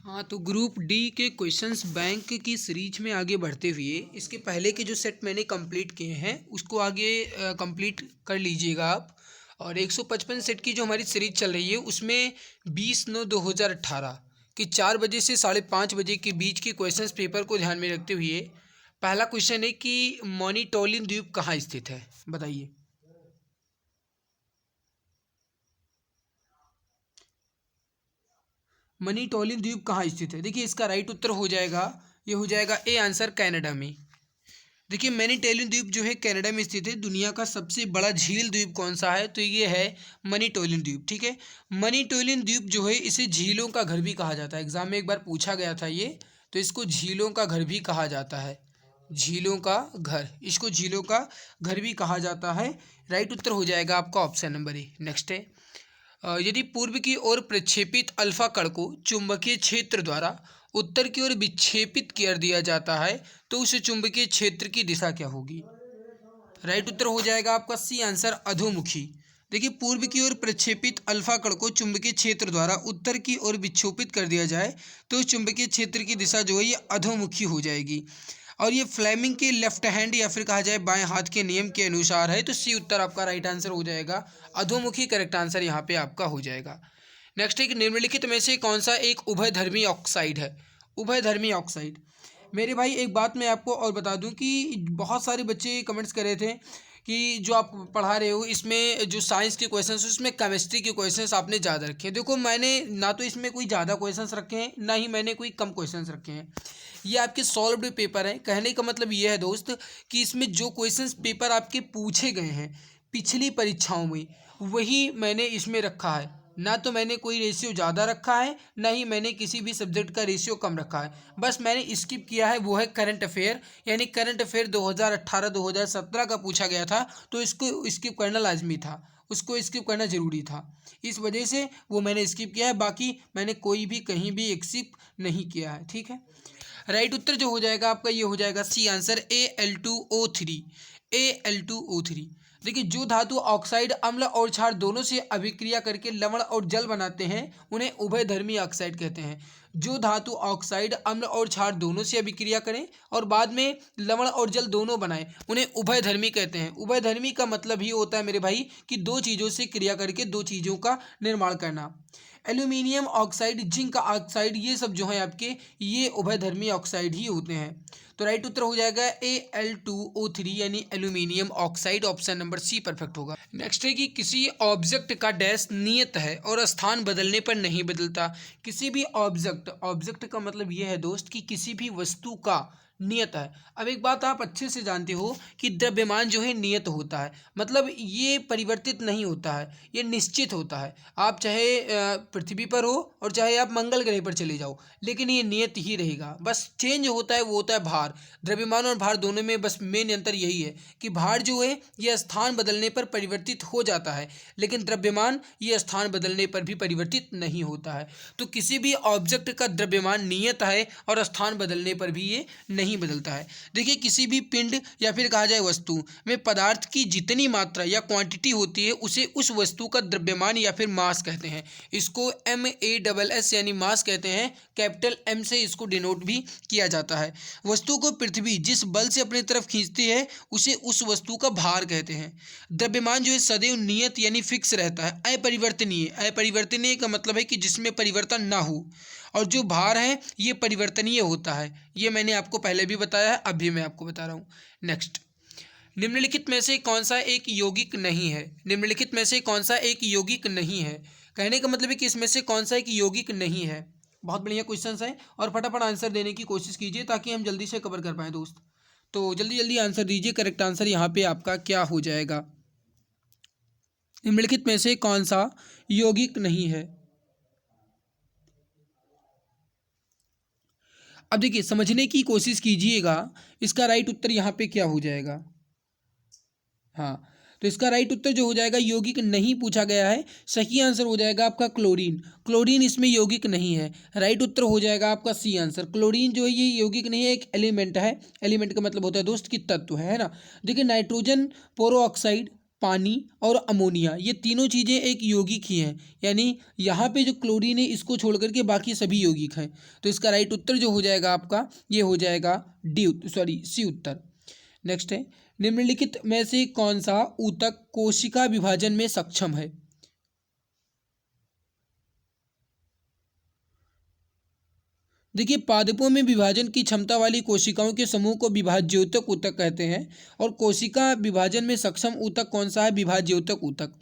हाँ, तो group D के क्वेश्चंस बैंक की सीरीज में आगे बढ़ते हुए इसके पहले के जो सेट मैंने कंप्लीट किए हैं उसको आगे कंप्लीट कर लीजिएगा आप। और 155 सेट की जो हमारी सीरीज चल रही है उसमें 20/9/2018 कि 4 बजे से 5:30 बजे के बीच के क्वेश्चंस पेपर को ध्यान में रखते हुए पहला क्वेश्चन है कि मॉनिटोलिन द्वीप कहाँ स्थित है, बताइए। मनीटोलिन द्वीप कहाँ स्थित है? देखिए इसका राइट उत्तर हो जाएगा, ये हो जाएगा ए आंसर, कनाडा में। देखिए मनीटोलिन द्वीप जो है कनाडा में स्थित है। दुनिया का सबसे बड़ा झील द्वीप कौन सा है? तो ये है मनीटोलिन द्वीप। ठीक है, मनीटोलिन द्वीप जो है इसे झीलों का घर भी कहा जाता है। एग्जाम में एक बार पूछा गया था ये, तो इसको झीलों का घर भी कहा जाता है। झीलों का घर, इसको झीलों का घर भी कहा जाता है। राइट उत्तर हो जाएगा आपका ऑप्शन नंबर ए। नेक्स्ट है, यदि पूर्व की ओर प्रक्षेपित अल्फा कण को चुंबकीय क्षेत्र द्वारा उत्तर की ओर विक्षेपित कर दिया जाता है तो उस चुंबकीय क्षेत्र की दिशा क्या होगी? राइट उत्तर हो जाएगा आपका सी आंसर, अधोमुखी। देखिए पूर्व की ओर प्रक्षेपित अल्फा कण को चुंबकीय क्षेत्र द्वारा उत्तर की ओर विक्षेपित कर दिया जाए तो उस चुंबकीय क्षेत्र की दिशा जो है ये अधोमुखी हो जाएगी। और ये फ्लेमिंग के लेफ्ट हैंड या फिर कहा जाए बाएं हाथ के नियम के अनुसार है, तो सी उत्तर आपका राइट आंसर हो जाएगा, अधोमुखी करेक्ट आंसर यहाँ पे आपका हो जाएगा। नेक्स्ट एक, निम्नलिखित में से कौन सा एक उभयधर्मी ऑक्साइड है? उभयधर्मी ऑक्साइड, मेरे भाई एक बात मैं आपको और बता दूं कि बहुत सारे बच्चे कमेंट्स कर रहे थे कि जो आप पढ़ा रहे हो इसमें जो साइंस के क्वेश्चंस उसमें केमिस्ट्री के क्वेश्चंस आपने ज़्यादा रखे हैं। देखो मैंने ना तो इसमें कोई ज़्यादा क्वेश्चंस रखे हैं ना ही मैंने कोई कम क्वेश्चंस रखे हैं। ये आपके सॉल्व्ड पेपर हैं। कहने का मतलब ये है दोस्त कि इसमें जो क्वेश्चंस पेपर आपके पूछे गए हैं पिछली परीक्षाओं में वही मैंने इसमें रखा है। ना तो मैंने कोई रेशियो ज़्यादा रखा है ना ही मैंने किसी भी सब्जेक्ट का रेशियो कम रखा है। बस मैंने स्किप किया है वो है करंट अफेयर, यानी करंट अफेयर 2018-2017 का पूछा गया था तो इसको स्किप करना लाजमी था, उसको स्किप करना ज़रूरी था। इस वजह से वो मैंने स्किप किया है, बाकी मैंने कोई भी कहीं भी स्किप नहीं किया है। ठीक है, राइट उत्तर जो हो जाएगा आपका ये हो जाएगा सी आंसर, Al2O3। Al2O3। देखिए जो धातु ऑक्साइड अम्ल और क्षार दोनों से अभिक्रिया करके लवण और जल बनाते हैं उन्हें उभयधर्मी ऑक्साइड कहते हैं। जो धातु ऑक्साइड अम्ल और क्षार दोनों से अभिक्रिया करें और बाद में लवण और जल दोनों बनाएं उन्हें उभयधर्मी कहते हैं। उभयधर्मी का मतलब ही होता है मेरे भाई कि दो चीज़ों से क्रिया करके दो चीज़ों का निर्माण करना। एल्यूमिनियम ऑक्साइड, जिंक ऑक्साइड, ये सब जो है आपके ये उभयधर्मी ऑक्साइड ही होते हैं। तो राइट उत्तर हो जाएगा Al2O3 यानी aluminium oxide, option number C perfect होगा। नेक्स्ट है कि किसी ऑब्जेक्ट का डैश नियत है और स्थान बदलने पर नहीं बदलता। किसी भी ऑब्जेक्ट, ऑब्जेक्ट का मतलब ये है दोस्त कि किसी भी वस्तु का नियत है। अब एक बात आप अच्छे से जानते हो कि द्रव्यमान जो है नियत होता है, मतलब ये परिवर्तित नहीं होता है, ये निश्चित होता है। आप चाहे पृथ्वी पर हो और चाहे आप मंगल ग्रह पर चले जाओ लेकिन ये नियत ही रहेगा। बस चेंज होता है वो होता है भार। द्रव्यमान और भार दोनों में बस मेन अंतर यही है कि भार जो है ये स्थान बदलने पर परिवर्तित हो जाता है लेकिन द्रव्यमान ये स्थान बदलने पर भी परिवर्तित नहीं होता है। तो किसी भी ऑब्जेक्ट का द्रव्यमान नियत है और स्थान बदलने पर भी ये नहीं बदलता है। देखिए किसी भी पिंड या फिर कहा जाए वस्तु में पदार्थ की जितनी मात्रा या क्वांटिटी होती है उसे उस वस्तु का द्रव्यमान या फिर मास कहते हैं। इसको MASS यानी मास कहते हैं, कैपिटल M से इसको डिनोट भी किया जाता है। वस्तु को पृथ्वी जिस बल से अपनी तरफ खींचती है उसे उस वस्तु का भार कहते हैं। द्रव्यमान जो है सदैव नियत यानी फिक्स रहता है, अपरिवर्तनीय। अपरिवर्तनीय का मतलब है कि जिसमें परिवर्तन ना हो, और जो भार है ये परिवर्तनीय होता है। ये मैंने आपको पहले भी बताया है, अब भी मैं आपको बता रहा हूँ। नेक्स्ट, निम्नलिखित में से कौन सा एक यौगिक नहीं है? निम्नलिखित में से कौन सा एक यौगिक नहीं है, कहने का मतलब है कि इसमें से कौन सा एक यौगिक नहीं है। बहुत बढ़िया क्वेश्चन है और फटाफट आंसर देने की कोशिश कीजिए ताकि हम जल्दी से कवर कर पाएँ दोस्त। तो जल्दी जल्दी आंसर दीजिए। करेक्ट आंसर यहाँ पे आपका क्या हो जाएगा? निम्नलिखित में से कौन सा यौगिक नहीं है? अब देखिए समझने की कोशिश कीजिएगा, इसका राइट उत्तर यहाँ पे क्या हो जाएगा? हाँ, तो इसका राइट उत्तर जो हो जाएगा यौगिक नहीं पूछा गया है, सही आंसर हो जाएगा आपका क्लोरीन। क्लोरीन इसमें यौगिक नहीं है। राइट उत्तर हो जाएगा आपका सी आंसर। क्लोरीन जो है ये यौगिक नहीं है, एक एलिमेंट है। एलिमेंट का मतलब होता है दोस्त कि तत्व है ना। देखिए नाइट्रोजन पोरो ऑक्साइड, पानी और अमोनिया, ये तीनों चीज़ें एक यौगिक ही हैं, यानी यहाँ पे जो क्लोरीन है इसको छोड़ करके बाकी सभी यौगिक हैं। तो इसका राइट उत्तर जो हो जाएगा आपका ये हो जाएगा सी उत्तर। नेक्स्ट है, निम्नलिखित में से कौन सा ऊतक कोशिका विभाजन में सक्षम है? देखिए, पादपों में विभाजन की क्षमता वाली कोशिकाओं के समूह को विभाज्योतक ऊतक कहते हैं। और कोशिका विभाजन में सक्षम ऊतक कौन सा है? विभाज्योतक ऊतक।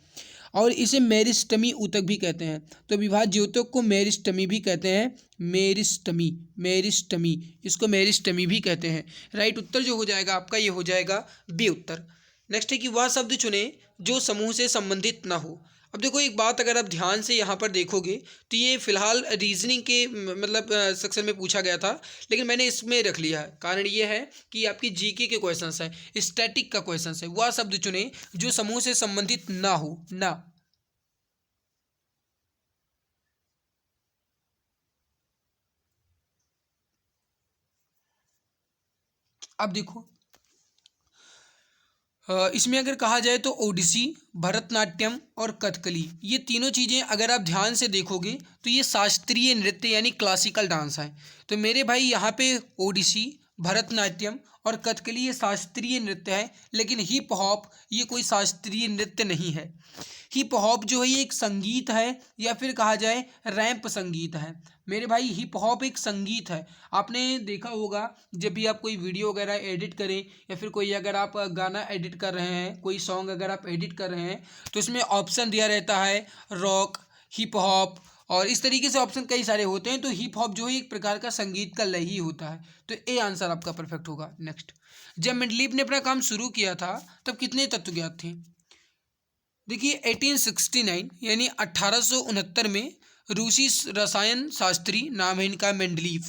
और इसे मेरिस्टमी ऊतक भी कहते हैं। तो विभाज्योतक को मेरिस्टमी भी कहते हैं। मेरिस्टमी इसको मेरिस्टमी भी कहते हैं। राइट उत्तर जो हो जाएगा आपका ये हो जाएगा बी उत्तर। नेक्स्ट है कि वह शब्द चुने जो समूह से संबंधित ना हो। अब देखो, एक बात अगर आप ध्यान से यहाँ पर देखोगे तो ये फिलहाल रीजनिंग के मतलब सेक्शन में पूछा गया था, लेकिन मैंने इसमें रख लिया है। कारण ये है कि आपकी जीके के क्वेश्चंस हैं, स्टैटिक का क्वेश्चंस है। वह शब्द चुने जो समूह से संबंधित ना हो। ना, अब देखो, इसमें अगर कहा जाए तो ओडिसी, भरतनाट्यम और कथकली, ये तीनों चीज़ें अगर आप ध्यान से देखोगे तो ये शास्त्रीय नृत्य यानी क्लासिकल डांस है। तो मेरे भाई यहाँ पे ओडिसी, भरतनाट्यम और कथकली ये शास्त्रीय नृत्य है, लेकिन हिप हॉप ये कोई शास्त्रीय नृत्य नहीं है। हिप हॉप जो है ये एक संगीत है, या फिर कहा जाए रैंप संगीत है। मेरे भाई, हिप हॉप एक संगीत है। आपने देखा होगा जब भी आप कोई वीडियो वगैरह एडिट करें, या फिर कोई अगर आप गाना एडिट कर रहे हैं, कोई सॉन्ग अगर आप एडिट कर रहे हैं, तो इसमें ऑप्शन दिया रहता है रॉक, हिप हॉप, और इस तरीके से ऑप्शन कई सारे होते हैं। तो हिप हॉप जो है एक प्रकार का संगीत का लय ही होता है। तो ए आंसर आपका परफेक्ट होगा। नेक्स्ट, जब मेंडलीव ने अपना काम शुरू किया था तब कितने तत्व ज्ञात थे? देखिए, 1869 यानी 1869 में रूसी रसायन शास्त्री, नाम है इनका मेंडलीव,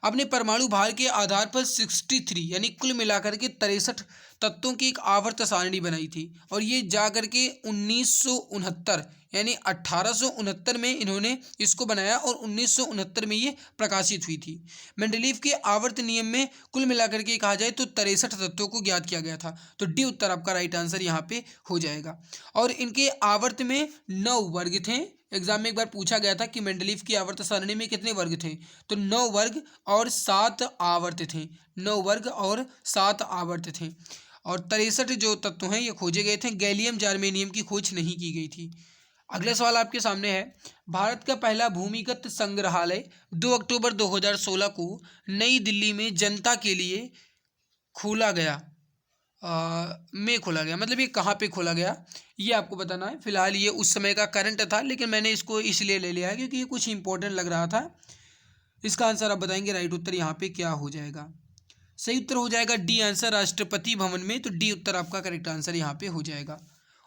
अपने परमाणु भार के आधार पर 63 यानी कुल मिलाकर के 63 तत्वों की एक आवर्त सारणी बनाई थी। और ये जा करके 1969 यानी 1869 में इन्होंने इसको बनाया और 1969 में ये प्रकाशित हुई थी। मेंडलीव के आवर्त नियम में कुल मिलाकर के कहा जाए तो 63 तत्वों को ज्ञात किया गया था। तो डी उत्तर आपका राइट आंसर यहाँ पे हो जाएगा। और इनके आवर्त में 9 वर्ग थे। एग्जाम में एक बार पूछा गया था कि मेंडलीव की आवर्त सारणी में कितने वर्ग थे, तो 9 वर्ग और 7 आवर्त थे। 9 वर्ग और 7 आवर्त थे। और 63 जो तत्व हैं ये खोजे गए थे। गैलियम जार्मेनियम की खोज नहीं की गई थी। अगला सवाल आपके सामने है, भारत का पहला भूमिगत संग्रहालय 2 अक्टूबर 2016 को नई दिल्ली में जनता के लिए खोला गया खोला गया, मतलब ये कहाँ पे खोला गया ये आपको बताना है। फिलहाल ये उस समय का करंट था, लेकिन मैंने इसको इसलिए ले लिया है क्योंकि ये कुछ इंपॉर्टेंट लग रहा था। इसका आंसर आप बताएंगे। राइट उत्तर यहाँ पे क्या हो जाएगा? सही उत्तर हो जाएगा डी आंसर, राष्ट्रपति भवन में। तो डी उत्तर आपका करेक्ट आंसर यहाँ पे हो जाएगा।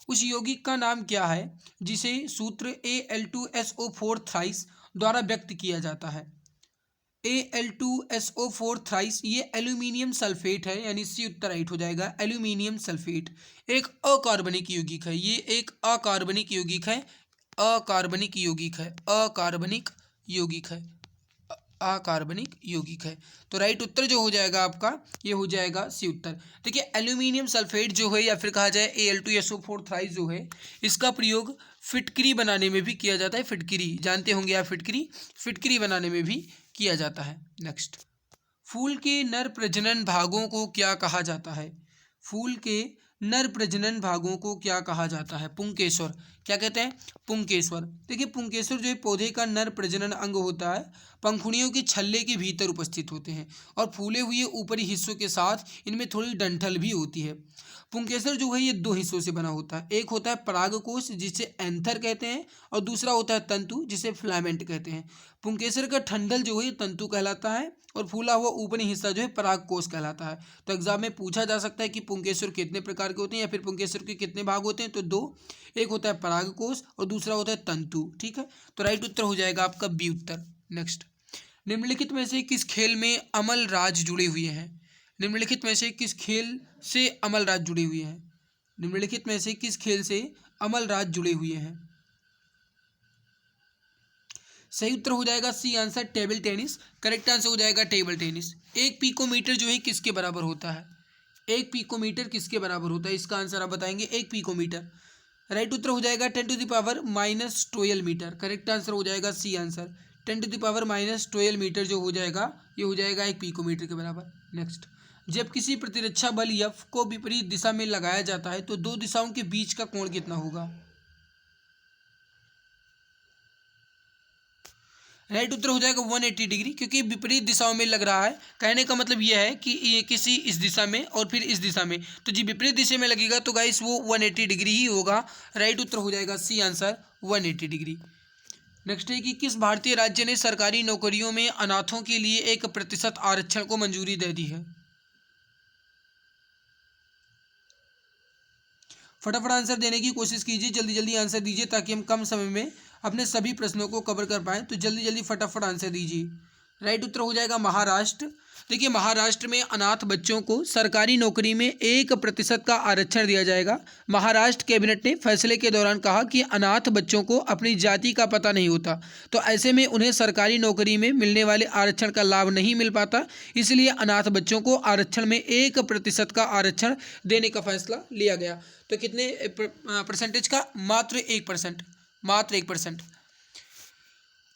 उस यौगिक का नाम क्या है जिसे सूत्र Al2SO4 थ्राइस द्वारा व्यक्त किया जाता है? Al2SO4 थ्राइस ये एल्यूमिनियम सल्फेट है, यानी सी उत्तर राइट हो जाएगा। एल्यूमिनियम सल्फेट एक अकार्बनिक यौगिक है। ये एक अकार्बनिक यौगिक है। अकार्बनिक यौगिक है। अकार्बनिक यौगिक है। अकार्बनिक यौगिक है। तो राइट उत्तर जो हो जाएगा आपका ये हो जाएगा सी उत्तर। देखिए, एल्यूमिनियम सल्फेट जो है, या फिर कहा जाए Al2SO4 थ्राइस जो है, इसका प्रयोग फिटकरी बनाने में भी किया जाता है। फिटकरी जानते होंगे आप, फिटकरी बनाने में भी किया जाता है। नेक्स्ट, फूल के नर प्रजनन भागों को क्या कहा जाता है? फूल के नर प्रजनन भागों को क्या कहा जाता है? पुंकेसर। क्या कहते हैं? पुंकेसर। देखिए, पुंकेसर जो है पौधे का नर प्रजनन अंग होता है। पंखुड़ियों के छल्ले के भीतर उपस्थित होते हैं और फूले हुए ऊपरी हिस्सों के साथ इनमें थोड़ी डंठल भी होती है। पुंकेसर जो है ये 2 हिस्सों से बना होता है। एक होता है परागकोश जिसे एंथर कहते हैं, और दूसरा होता है तंतु जिसे फिलामेंट कहते हैं। पुंकेसर का ठंडल जो है तंतु कहलाता है, और फूला हुआ ऊपरी हिस्सा जो है परागकोश कहलाता है। तो एग्जाम में पूछा जा सकता है कि पुंकेसर कितने प्रकार के होते हैं, या फिर पुंकेसर के कितने भाग होते हैं? तो 2। एक होता है परागकोश और दूसरा होता है तंतु। ठीक है, तो राइट उत्तर हो जाएगा आपका बी उत्तर। नेक्स्ट, निम्नलिखित में से किस खेल में अमल राज जुड़े हुए हैं? निम्नलिखित में से किस खेल से अमल राज जुड़े हुए हैं? निम्नलिखित में से किस खेल से अमल राज जुड़े हुए हैं? सही उत्तर हो जाएगा C answer, table tennis. Correct answer हो जाएगा टेबल टेनिस। 1 पिकोमीटर जो है किसके बराबर होता है? एक पिकोमीटर किसके बराबर होता है? इसका आंसर आप बताएंगे 1 पिकोमीटर। राइट उत्तर हो जाएगा 10⁻⁻12 मीटर। करेक्ट आंसर हो जाएगा सी आंसर। 10⁻⁻12 मीटर जो हो जाएगा ये हो जाएगा 1 पिकोमीटर के बराबर। नेक्स्ट, जब किसी प्रतिरक्षा बल F को विपरीत दिशा में लगाया जाता है तो दो दिशाओं के बीच का कोण कितना होगा? राइट उत्तर हो जाएगा 180 डिग्री, क्योंकि विपरीत दिशाओं में लग रहा है। कहने का मतलब यह है कि ये किसी इस दिशा में और फिर इस दिशा में, तो जी विपरीत दिशा में लगेगा तो गाइस वो 180 डिग्री ही होगा। राइट उत्तर हो जाएगा सी आंसर 180 डिग्री। नेक्स्ट है कि किस भारतीय राज्य ने सरकारी नौकरियों में अनाथों के लिए 1% आरक्षण को मंजूरी दे दी है? फटाफट आंसर देने की कोशिश कीजिए, जल्दी जल्दी आंसर दीजिए ताकि हम कम समय में अपने सभी प्रश्नों को कवर कर पाएँ। तो जल्दी जल्दी फटाफट आंसर दीजिए। राइट उत्तर हो जाएगा महाराष्ट्र। देखिए महाराष्ट्र में अनाथ बच्चों को सरकारी नौकरी में 1% का आरक्षण दिया जाएगा। महाराष्ट्र कैबिनेट ने फैसले के दौरान कहा कि अनाथ बच्चों को अपनी जाति का पता नहीं होता, तो ऐसे में उन्हें सरकारी नौकरी में मिलने वाले आरक्षण का लाभ नहीं मिल पाता, इसलिए अनाथ बच्चों को आरक्षण में 1% का आरक्षण देने का फैसला लिया गया। तो कितने परसेंटेज का? मात्र 1%, मात्र 1%।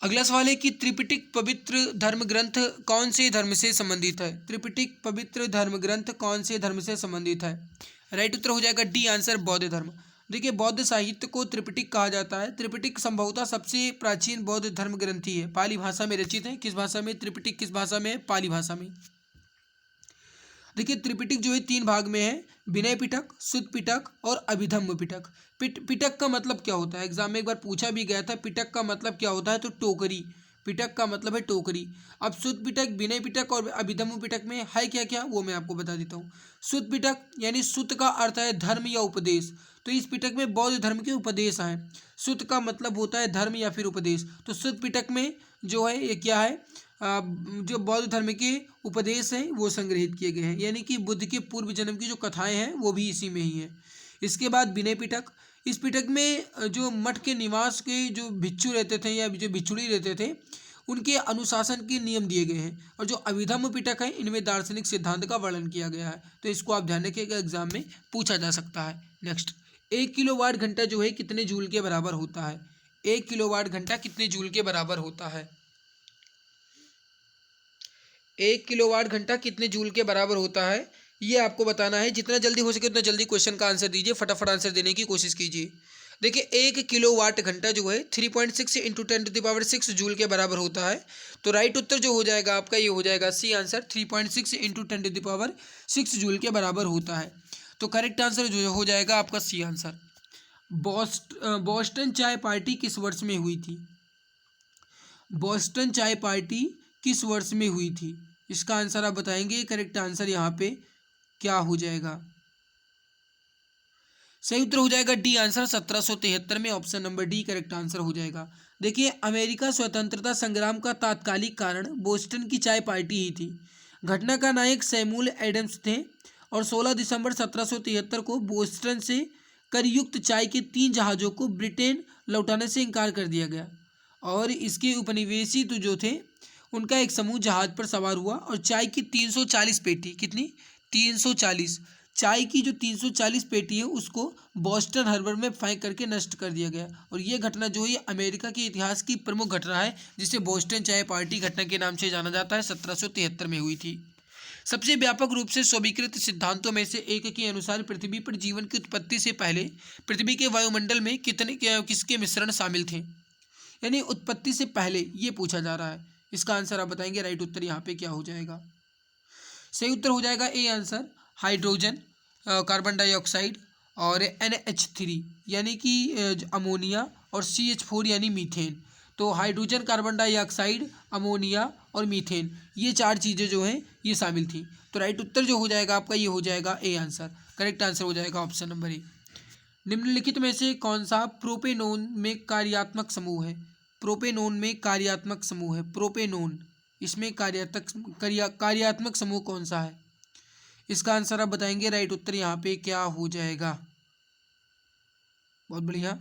अगला सवाल है कि त्रिपिटक पवित्र धर्म ग्रंथ कौन से धर्म से संबंधित है? त्रिपिटक पवित्र धर्म ग्रंथ कौन से धर्म से संबंधित है? राइट उत्तर हो जाएगा डी आंसर, बौद्ध धर्म। देखिए बौद्ध साहित्य को त्रिपिटक कहा जाता है। त्रिपिटक संभवतः सबसे प्राचीन बौद्ध धर्म ग्रंथ ही है। पाली भाषा में रचित है। किस भाषा में? त्रिपिटक किस भाषा में? पाली भाषा में। देखिए त्रिपिटक जो है 3 भाग में है, विनय पिटक, सुत्त पिटक और अभिधम्म पिटक। पिटक का मतलब क्या होता है? एग्जाम में एक बार पूछा भी गया था, पिटक का मतलब क्या होता है? तो टोकरी। पिटक का मतलब है टोकरी। अब सुत्त पिटक, विनय पिटक और अभिधम्म पिटक में है क्या क्या, वो मैं आपको बता देता हूँ। सुत्त पिटक यानी सुत्त का अर्थ है धर्म या उपदेश, तो इस पिटक में बौद्ध धर्म के उपदेश हैं। सुत्त का मतलब होता है धर्म या फिर उपदेश, तो सुत्त पिटक में जो है ये क्या है, जो बौद्ध धर्म के उपदेश हैं वो संग्रहित किए गए हैं, यानी कि बुद्ध के पूर्व जन्म की जो कथाएं हैं वो भी इसी में ही हैं। इसके बाद विनय पिटक। इस पिटक में जो मठ के निवास के जो भिक्षु रहते थे या जो भिक्षुणी रहते थे उनके अनुशासन के नियम दिए गए हैं। और जो अभिधम्म पिटक है इनमें दार्शनिक सिद्धांत का वर्णन किया गया है। तो इसको आप ध्यान रखिएगा, एग्जाम में पूछा जा सकता है। नेक्स्ट, 1 किलोवाट घंटा जो है कितने जूल के बराबर होता है? 1 किलोवाट घंटा कितने जूल के बराबर होता है? 1 किलोवाट घंटा कितने जूल के बराबर होता है, ये आपको बताना है। जितना जल्दी हो सके उतना जल्दी क्वेश्चन का आंसर दीजिए, फटाफट आंसर देने की कोशिश कीजिए। देखिए 1 किलोवाट घंटा जो है 3.6 इंटू 10⁻6 जूल के बराबर होता है। तो राइट उत्तर जो हो जाएगा आपका ये हो जाएगा सी आंसर, 3.6 इंटू 10⁻6 जूल के बराबर होता है। तो करेक्ट आंसर जो हो जाएगा आपका सी आंसर। बोस्टन चाय पार्टी किस वर्ष में हुई थी? बोस्टन चाय पार्टी किस वर्ष में हुई थी? इसका आंसर आप बताएंगे। करेक्ट आंसर यहाँ पे क्या हो जाएगा? सही उत्तर हो जाएगा डी आंसर, 1773 में। Option number D correct answer हो जाएगा। देखिए अमेरिका स्वतंत्रता संग्राम का तात्कालिक कारण बोस्टन की चाय पार्टी ही थी। घटना का नायक सैमुअल एडम्स थे और 16 दिसंबर 1773 को बोस्टन से करयुक्त चाय के 3 जहाज़ों को ब्रिटेन लौटाने से इनकार कर दिया गया और इसके उपनिवेशी तो जो थे उनका एक समूह जहाज पर सवार हुआ और चाय की 340 पेटी, कितनी? 340 चाय की जो 340 पेटी है उसको बोस्टन हार्बर में फेंक करके नष्ट कर दिया गया। और ये घटना जो है अमेरिका के इतिहास की प्रमुख घटना है जिसे बोस्टन चाय पार्टी घटना के नाम से जाना जाता है। 1773 में हुई थी। सबसे व्यापक रूप से स्वीकृत सिद्धांतों में से एक के अनुसार पृथ्वी पर जीवन की उत्पत्ति से पहले पृथ्वी के वायुमंडल में किसके मिश्रण शामिल थे? यानी उत्पत्ति से पहले ये पूछा जा रहा है। इसका आंसर आप बताएंगे। राइट उत्तर यहाँ पे क्या हो जाएगा? सही उत्तर हो जाएगा A answer, hydrogen, carbon dioxide और NH3 यानी कि अमोनिया और CH4 यानी मीथेन। तो हाइड्रोजन, कार्बन डाइऑक्साइड, अमोनिया और मीथेन ये 4 चीज़ें जो हैं ये शामिल थी। तो राइट उत्तर जो हो जाएगा आपका ये हो जाएगा ए आंसर। करेक्ट आंसर हो जाएगा ऑप्शन नंबर ए। निम्नलिखित में से कौन सा प्रोपेनोन में कार्यात्मक समूह है? प्रोपेनोन में कार्यात्मक समूह है। प्रोपेनोन, इसमें कार्यात्मक समूह कौन सा है? इसका आंसर आप बताएंगे। राइट उत्तर यहाँ पे क्या हो जाएगा? बहुत बढ़िया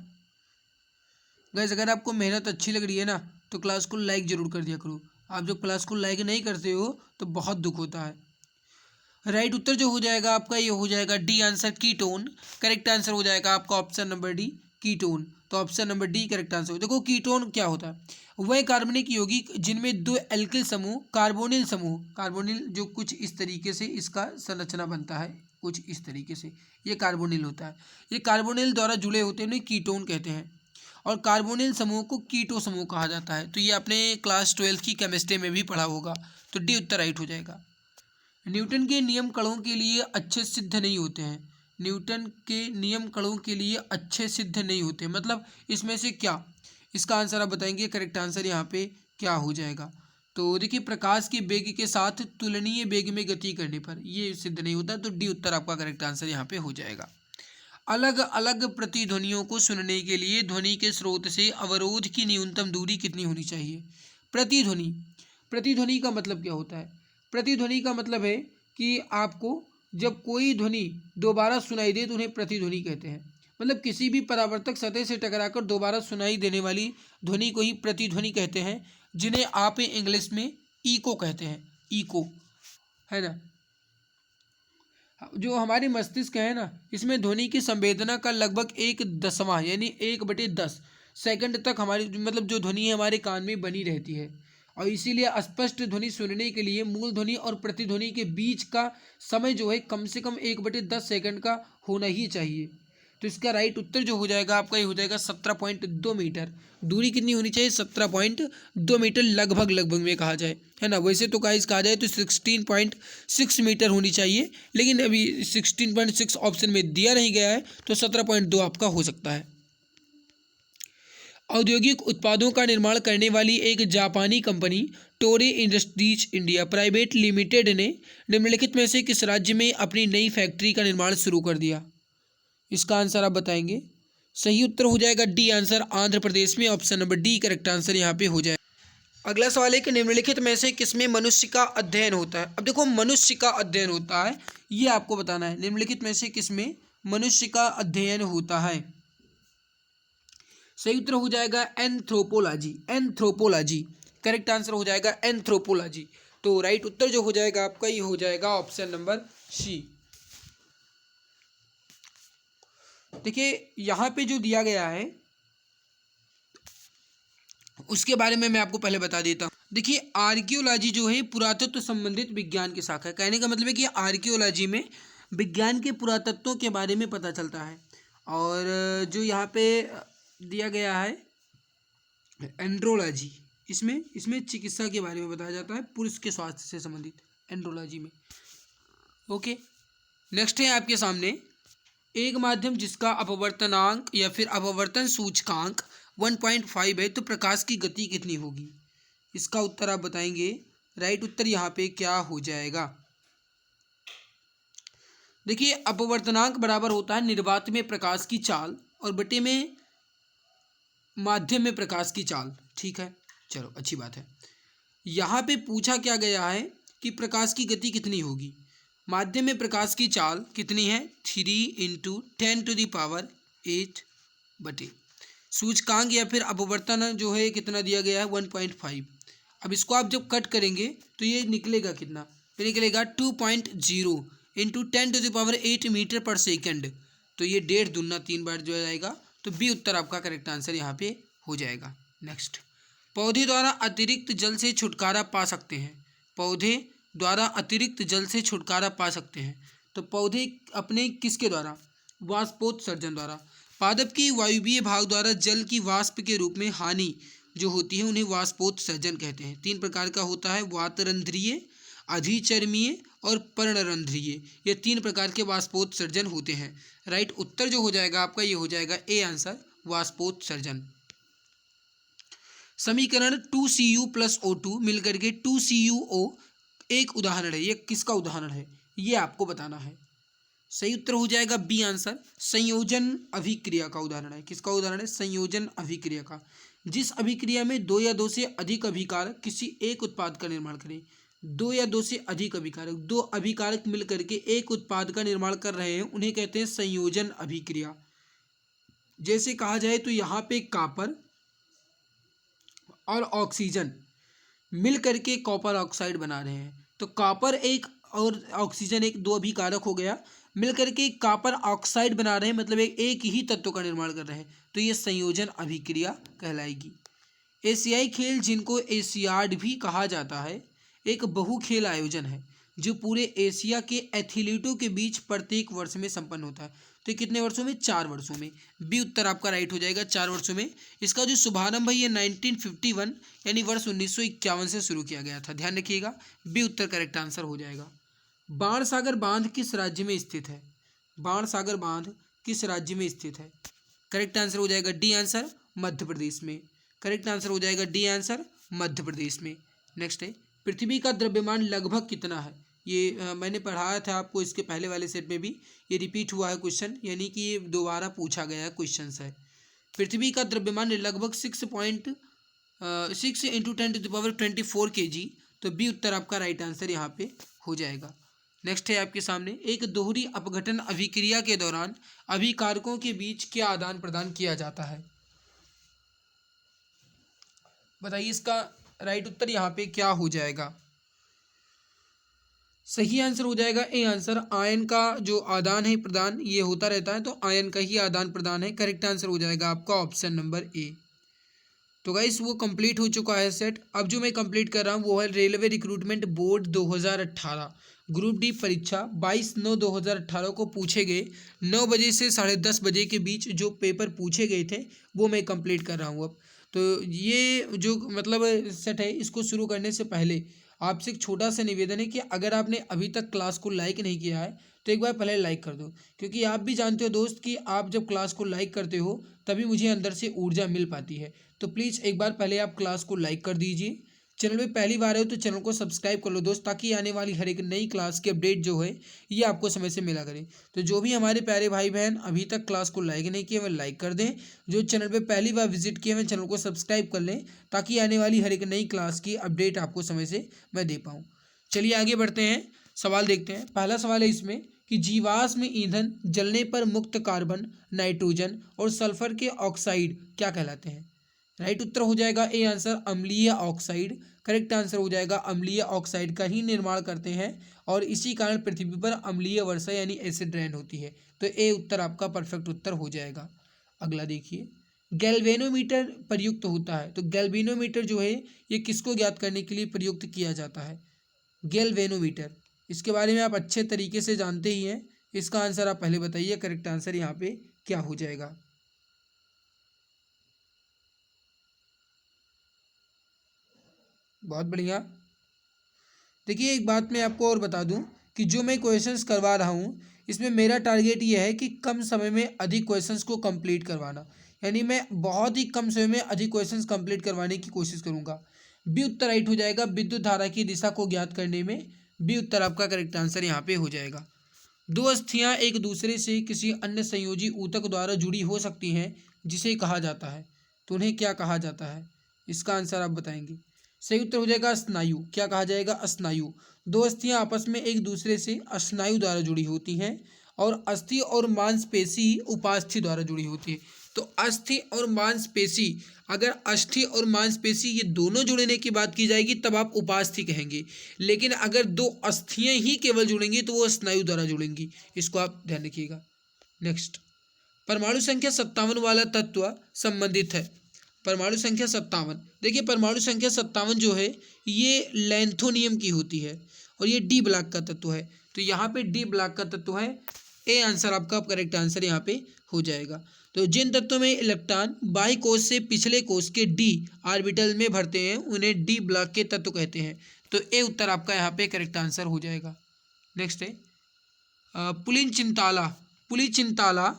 गाइस, अगर आपको मेहनत अच्छी लग रही है ना तो क्लास को लाइक जरूर कर दिया करो। आप जब क्लास को लाइक नहीं करते हो तो बहुत दुख होता है। राइट उत्तर जो हो जाएगा आपका ये हो जाएगा D answer ketone. Correct answer हो जाएगा आपका ऑप्शन नंबर डी कीटोन। तो option number D correct answer. देखो कीटोन क्या होता है, वह कार्बनिक यौगिक जिनमें दो एल्किल समूह कार्बोनिल जो कुछ इस तरीके से इसका संरचना बनता है, कुछ इस तरीके से ये कार्बोनिल होता है। ये कार्बोनिल द्वारा जुड़े होते हैं, उन्हें कीटोन कहते हैं। और कार्बोनिल समूह को कीटो समूह कहा जाता है। तो ये आपने क्लास 12 की केमिस्ट्री में भी पढ़ा होगा। तो डी उत्तर राइट हो जाएगा। न्यूटन के नियम कणों के लिए अच्छे सिद्ध नहीं होते हैं। न्यूटन के नियम कणों के लिए अच्छे सिद्ध नहीं होते, मतलब इसमें से क्या, इसका आंसर आप बताएंगे। करेक्ट आंसर यहाँ पे क्या हो जाएगा। तो देखिए प्रकाश के वेग के साथ तुलनीय वेग में गति करने पर ये सिद्ध नहीं होता। तो डी उत्तर आपका करेक्ट आंसर यहाँ पे हो जाएगा। अलग अलग प्रतिध्वनियों को सुनने के लिए ध्वनि के स्रोत से अवरोध की न्यूनतम दूरी कितनी होनी चाहिए। प्रतिध्वनि, प्रतिध्वनि का मतलब क्या होता है। प्रतिध्वनि का मतलब है कि आपको जब कोई ध्वनि दोबारा सुनाई दे तो उन्हें प्रतिध्वनि कहते हैं। मतलब किसी भी परावर्तक सतह से टकराकर दोबारा सुनाई देने वाली ध्वनि को ही प्रतिध्वनि कहते हैं, जिन्हें आप इंग्लिश में इको कहते हैं। इको है ना। जो हमारे मस्तिष्क है ना, इसमें ध्वनि की संवेदना का लगभग 1/10 यानी 1/10 सेकंड तक हमारी मतलब जो ध्वनि है हमारे कान में बनी रहती है। और इसीलिए स्पष्ट ध्वनि सुनने के लिए मूल ध्वनि और प्रतिध्वनि के बीच का समय जो है कम से कम 1/10 सेकंड का होना ही चाहिए। तो इसका राइट उत्तर जो हो जाएगा आपका ये हो जाएगा 17.2 मीटर। दूरी कितनी होनी चाहिए, 17.2 मीटर लगभग में कहा जाए, है ना। वैसे तो गाइस कहा जाए तो 16.6 मीटर होनी चाहिए, लेकिन अभी 16.6 ऑप्शन में दिया नहीं गया है, तो 17.2 आपका हो सकता है। औद्योगिक उत्पादों का निर्माण करने वाली एक जापानी कंपनी टोरे इंडस्ट्रीज इंडिया प्राइवेट लिमिटेड ने निम्नलिखित में से किस राज्य में अपनी नई फैक्ट्री का निर्माण शुरू कर दिया। इसका आंसर आप बताएंगे। सही उत्तर हो जाएगा डी आंसर आंध्र प्रदेश में। Option number D correct answer यहाँ पे हो जाए। अगला सवाल है कि निम्नलिखित में से किसमें मनुष्य का अध्ययन होता है। अब देखो मनुष्य का अध्ययन होता है ये आपको बताना है। निम्नलिखित में से किसमें मनुष्य का अध्ययन होता है। सही उत्तर हो जाएगा एंथ्रोपोलॉजी। एंथ्रोपोलॉजी करेक्ट आंसर हो जाएगा एंथ्रोपोलॉजी। तो राइट उत्तर जो हो जाएगा आपका ये हो जाएगा ऑप्शन नंबर सी। देखिए यहाँ पे जो दिया गया है उसके बारे में मैं आपको पहले बता देता हूँ। देखिए आर्कियोलॉजी जो है पुरातत्व संबंधित विज्ञान की शाखा है। कहने का मतलब है कि आर्कियोलॉजी में विज्ञान के पुरातत्वों के बारे में पता चलता है। और जो यहाँ पे दिया गया है एंड्रोलॉजी, इसमें चिकित्सा के बारे में बताया जाता है, पुरुष के स्वास्थ्य से संबंधित एंड्रोलॉजी में। ओके नेक्स्ट है आपके सामने एक माध्यम जिसका अपवर्तनांक या फिर अपवर्तन सूचकांक 1.5 है, तो प्रकाश की गति कितनी होगी। इसका उत्तर आप बताएंगे। राइट उत्तर यहाँ पे क्या हो जाएगा। देखिए अपवर्तनांक बराबर होता है निर्वात में प्रकाश की चाल और बटे में माध्यम में प्रकाश की चाल। ठीक है चलो अच्छी बात है। यहाँ पे पूछा क्या गया है कि प्रकाश की गति कितनी होगी। माध्यम में प्रकाश की चाल कितनी है 3 × 10⁸ बटे सूचकांक या फिर अपवर्तन जो है कितना दिया गया है 1.5। अब इसको आप जब कट करेंगे तो ये निकलेगा कितना, फिर निकलेगा 2.0 × 10⁸ मीटर पर सेकंड। तो ये 1.5 दूना 3 बार जो जाएगा। तो बी उत्तर आपका करेक्ट आंसर यहाँ पे हो जाएगा। नेक्स्ट पौधे द्वारा अतिरिक्त जल से छुटकारा पा सकते हैं। पौधे द्वारा अतिरिक्त जल से छुटकारा पा सकते हैं। तो पौधे अपने किसके द्वारा, वाष्पोत्सर्जन द्वारा। पादप की वायुवीय भाग द्वारा जल की वाष्प के रूप में हानि जो होती है उन्हें वाष्पोत्सर्जन कहते हैं। 3 प्रकार का होता है, वातरंध्रीय, अधिचर्मीय और पर्णरंध्रीय। ये 3 प्रकार के वाष्पोत्सर्जन होते हैं। राइट उत्तर जो हो जाएगा आपका ये हो जाएगा ए आंसर वाष्पोत्सर्जन। समीकरण 2Cu + O2 मिलकर के 2CuO एक उदाहरण है। ये किसका उदाहरण है ये आपको बताना है। सही उत्तर हो जाएगा बी आंसर संयोजन अभिक्रिया का उदाहरण है। किसका उदाहरण है, संयोजन अभिक्रिया का। जिस अभिक्रिया में 2 या 2 से अधिक अभिकारक किसी एक उत्पाद का निर्माण करें। 2 या 2 से अधिक अभिकारक, 2 अभिकारक मिलकर के एक उत्पाद का निर्माण कर रहे हैं, उन्हें कहते हैं संयोजन अभिक्रिया। जैसे कहा जाए तो यहाँ पे कॉपर और ऑक्सीजन मिल करके कॉपर ऑक्साइड बना रहे हैं। तो कॉपर एक और ऑक्सीजन एक, दो अभिकारक हो गया, मिलकर के कॉपर ऑक्साइड बना रहे हैं, मतलब एक ही तत्व का निर्माण कर रहे हैं, तो ये संयोजन अभिक्रिया कहलाएगी। एशियाई खेल, जिनको एशियाड भी कहा जाता है, एक बहु खेल आयोजन है जो पूरे एशिया के एथलीटों के बीच प्रत्येक वर्ष में संपन्न होता है। तो ये कितने वर्षों में? 4 वर्षों में। बी उत्तर आपका राइट हो जाएगा, 4 वर्षों में। इसका जो शुभारंभ है ये 1951 यानी वर्ष 1951 से शुरू किया गया था, ध्यान रखिएगा। बी उत्तर करेक्ट आंसर हो जाएगा। बाणसागर बांध किस राज्य में स्थित है? बाणसागर बांध किस राज्य में स्थित है? करेक्ट आंसर हो जाएगा डी आंसर, मध्य प्रदेश में। करेक्ट आंसर हो जाएगा डी आंसर, मध्य प्रदेश में। नेक्स्ट है, पृथ्वी का द्रव्यमान लगभग कितना है? ये मैंने पढ़ाया था आपको इसके पहले वाले सेट में भी, ये रिपीट हुआ है क्वेश्चन, यानी कि ये दोबारा पूछा गया क्वेश्चन है। पृथ्वी का द्रव्यमान लगभग 6 इंटू 10⁻24 kg, तो बी उत्तर आपका राइट आंसर यहाँ पे हो जाएगा। नेक्स्ट है आपके सामने, एक दोहरी अपघटन अभिक्रिया के दौरान अभिकारकों के बीच क्या आदान प्रदान किया जाता है? बताइए, इसका राइट उत्तर यहाँ पे क्या हो जाएगा? सही आंसर हो जाएगा ए आंसर, आयन का जो आदान है प्रदान ये होता रहता है, तो आयन का ही आदान प्रदान है। करेक्ट आंसर हो जाएगा आपका ऑप्शन नंबर ए। तो गाइस वो कंप्लीट हो चुका है सेट। अब जो मैं कंप्लीट कर रहा हूँ वो है railway recruitment board 2018 group D परीक्षा 22/9/2018 को पूछे गए 9 बजे से 10:30 बजे के बीच जो पेपर पूछे गए थे वो मैं कंप्लीट कर रहा हूँ अब। तो ये जो मतलब सेट है, इसको शुरू करने से पहले आपसे एक छोटा सा निवेदन है कि अगर आपने अभी तक क्लास को लाइक नहीं किया है तो एक बार पहले लाइक कर दो, क्योंकि आप भी जानते हो दोस्त कि आप जब क्लास को लाइक करते हो तभी मुझे अंदर से ऊर्जा मिल पाती है। तो प्लीज़ एक बार पहले आप क्लास को लाइक कर दीजिए। चैनल में पहली बार हो तो चैनल को सब्सक्राइब कर लो दोस्त, ताकि आने वाली हर एक नई क्लास की अपडेट जो है ये आपको समय से मिला करे। तो जो भी हमारे प्यारे भाई बहन अभी तक क्लास को लाइक नहीं किए, वह लाइक कर दें। जो चैनल पे पहली बार विजिट किए हैं चैनल को सब्सक्राइब कर लें, ताकि आने वाली हर एक नई क्लास की अपडेट आपको समय से मैं दे पाऊँ। चलिए आगे बढ़ते हैं, सवाल देखते हैं। पहला सवाल है इसमें कि जीवाश्म ईंधन जलने पर मुक्त कार्बन, नाइट्रोजन और सल्फर के ऑक्साइड क्या कहलाते हैं? राइट उत्तर हो जाएगा ए आंसर, अम्लीय ऑक्साइड। करेक्ट आंसर हो जाएगा अम्लीय ऑक्साइड का ही निर्माण करते हैं और इसी कारण पृथ्वी पर अम्लीय वर्षा यानी एसिड रेन होती है। तो ए उत्तर आपका परफेक्ट उत्तर हो जाएगा। अगला देखिए, गैल्वेनोमीटर प्रयुक्त होता है, तो गैल्वेनोमीटर जो है ये किसको ज्ञात करने के लिए प्रयुक्त किया जाता है? गैल्वेनोमीटर, इसके बारे में आप अच्छे तरीके से जानते ही हैं। इसका आंसर आप पहले बताइए, करेक्ट आंसर यहाँ पे क्या हो जाएगा? बहुत बढ़िया। देखिए एक बात मैं आपको और बता दूं कि जो मैं क्वेश्चंस करवा रहा हूं इसमें मेरा टारगेट ये है कि कम समय में अधिक क्वेश्चंस को कंप्लीट करवाना, यानी मैं बहुत ही कम समय में अधिक क्वेश्चंस कंप्लीट करवाने की कोशिश करूंगा। बी उत्तर राइट हो जाएगा, विद्युत धारा की दिशा को ज्ञात करने में बी उत्तर आपका करेक्ट आंसर यहाँ पे हो जाएगा। दो अस्थियाँ एक दूसरे से किसी अन्य संयोजी ऊतक द्वारा जुड़ी हो सकती हैं जिसे कहा जाता है, तो उन्हें क्या कहा जाता है? इसका आंसर आप बताएंगे। सही उत्तर हो जाएगा स्नायु। क्या कहा जाएगा? स्नायु। दो अस्थियां आपस में एक दूसरे से स्नायु द्वारा जुड़ी होती हैं और अस्थि और मांसपेशी उपास्थि द्वारा जुड़ी होती है। तो अस्थि और मांसपेशी, अगर अस्थि और मांसपेशी ये दोनों जुड़ने की बात की जाएगी तब आप उपास्थि कहेंगे, लेकिन अगर दो अस्थियां ही केवल जुड़ेंगी तो वो स्नायु द्वारा जुड़ेंगी। इसको आप ध्यान रखिएगा। नेक्स्ट, परमाणु संख्या 57 वाला तत्व संबंधित है। परमाणु संख्या 57, देखिए परमाणु संख्या 57 जो है ये लैंथोनियम की होती है और ये डी ब्लॉक का तत्व है, तो यहाँ पे डी ब्लॉक का तत्व है। ए आंसर आपका करेक्ट आंसर यहाँ पे हो जाएगा। तो जिन तत्वों में इलेक्ट्रॉन बाई कोश से पिछले कोश के डी ऑर्बिटल में भरते हैं उन्हें डी ब्लॉक के तत्व कहते हैं। तो ए उत्तर आपका यहाँ पे करेक्ट आंसर हो जाएगा। नेक्स्ट है पुलिचिंताला। पुलिचिंताला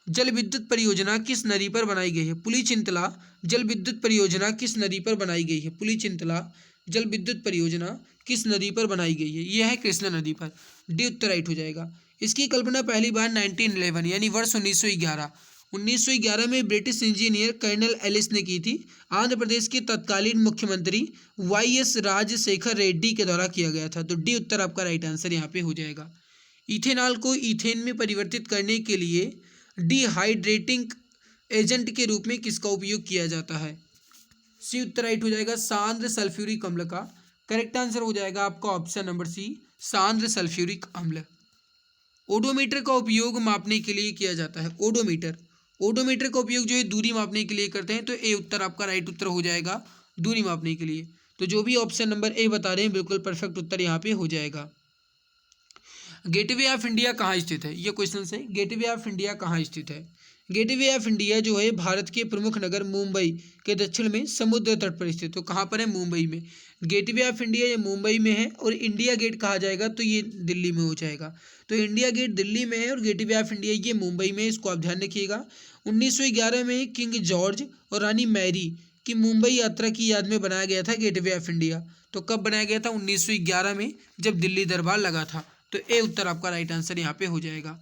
जल विद्युत परियोजना किस नदी पर बनाई गई है? पुलिचिंतला जल विद्युत परियोजना किस नदी पर बनाई गई है? पुलिचिंतला जल विद्युत परियोजना किस नदी पर बनाई गई है? यह है कृष्णा नदी पर। डी उत्तर राइट हो जाएगा। इसकी कल्पना पहली बार 1911 यानी वर्ष 1911 में ब्रिटिश इंजीनियर कर्नल एलिस ने की थी। आंध्र प्रदेश के तत्कालीन मुख्यमंत्री वाईएस राजशेखर रेड्डी के द्वारा किया गया था। तो डी उत्तर आपका राइट आंसर यहाँ पे हो जाएगा। इथेनॉल को ईथेन में परिवर्तित करने के लिए डिहाइड्रेटिंग एजेंट के रूप में किसका उपयोग किया जाता है? सी उत्तर राइट हो जाएगा, सांद्र सल्फ्यूरिक अम्ल का। करेक्ट आंसर हो जाएगा आपका ऑप्शन नंबर सी, सांद्र सल्फ्यूरिक अम्ल। ओडोमीटर का उपयोग मापने के लिए किया जाता है। ओडोमीटर का उपयोग जो है दूरी मापने के लिए करते हैं, तो ए उत्तर आपका राइट उत्तर हो जाएगा, दूरी मापने के लिए। तो जो भी ऑप्शन नंबर ए बता रहे हैं बिल्कुल परफेक्ट उत्तर यहाँ पे हो जाएगा। गेटवे ऑफ इंडिया कहाँ स्थित है, ये क्वेश्चन है। गेटवे ऑफ इंडिया कहाँ स्थित है? गेटवे ऑफ इंडिया जो है भारत के प्रमुख नगर मुंबई के दक्षिण में समुद्र तट पर स्थित। तो कहाँ पर है? मुंबई में। गेटवे ऑफ इंडिया ये मुंबई में है, और इंडिया गेट कहा जाएगा तो ये दिल्ली में हो जाएगा। तो इंडिया गेट दिल्ली में है और गेटवे ऑफ इंडिया ये मुंबई में है, इसको आप ध्यान रखिएगा। 1911 में किंग जॉर्ज और रानी मैरी की मुंबई यात्रा की याद में बनाया गया था गेटवे ऑफ इंडिया। तो कब बनाया गया था? 1911 में, जब दिल्ली दरबार लगा था। तो ए उत्तर आपका राइट आंसर यहाँ पे हो जाएगा।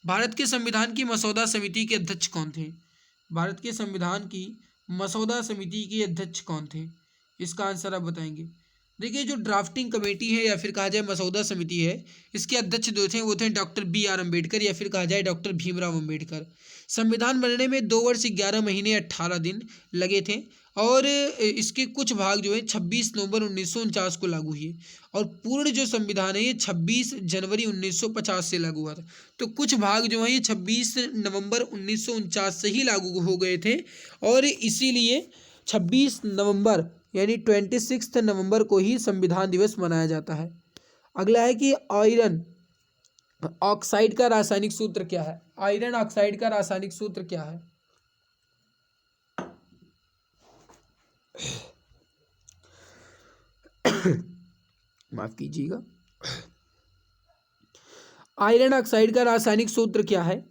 भारत के संविधान की मसौदा समिति के अध्यक्ष कौन थे? भारत के संविधान की मसौदा समिति के अध्यक्ष कौन थे? इसका आंसर आप बताएंगे। देखिए, जो ड्राफ्टिंग कमेटी है या फिर कहा जाए मसौदा समिति है, इसके अध्यक्ष जो थे वो थे डॉक्टर B.R. अम्बेडकर या फिर कहा जाए डॉक्टर भीमराव अम्बेडकर। संविधान बनने में 2 वर्ष 11 महीने 18 दिन लगे थे, और इसके कुछ भाग जो है 26 नवंबर 1949 को लागू हुए, और पूर्ण जो संविधान है ये 26 जनवरी 1950 से लागू हुआ था। तो कुछ भाग जो है ये 26 नवंबर 1949 से ही लागू हो गए थे, और इसीलिए 26 नवंबर यानी 26 नवंबर को ही संविधान दिवस मनाया जाता है। अगला है कि आयरन ऑक्साइड का रासायनिक सूत्र क्या है? आयरन ऑक्साइड का रासायनिक सूत्र क्या है? माफ कीजिएगा। आयरन ऑक्साइड का रासायनिक सूत्र क्या है?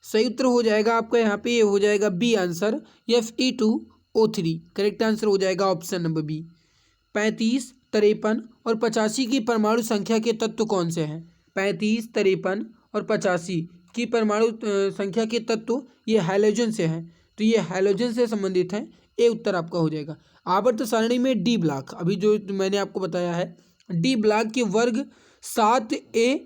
सही उत्तर हो जाएगा आपका यहाँ पे, ये हो जाएगा B answer, Fe2O3। Correct answer हो जाएगा ऑप्शन नंबर बी। 35, 53 और 85 की परमाणु संख्या के तत्व कौन से हैं? 35, 53 और 85 की परमाणु संख्या के तत्व ये हैलोजन से हैं, तो ये हैलोजन से संबंधित हैं। ए उत्तर आपका हो जाएगा। आवर्त सारणी में डी ब्लॉक, अभी जो मैंने आपको बताया है, डी ब्लॉक के वर्ग 7A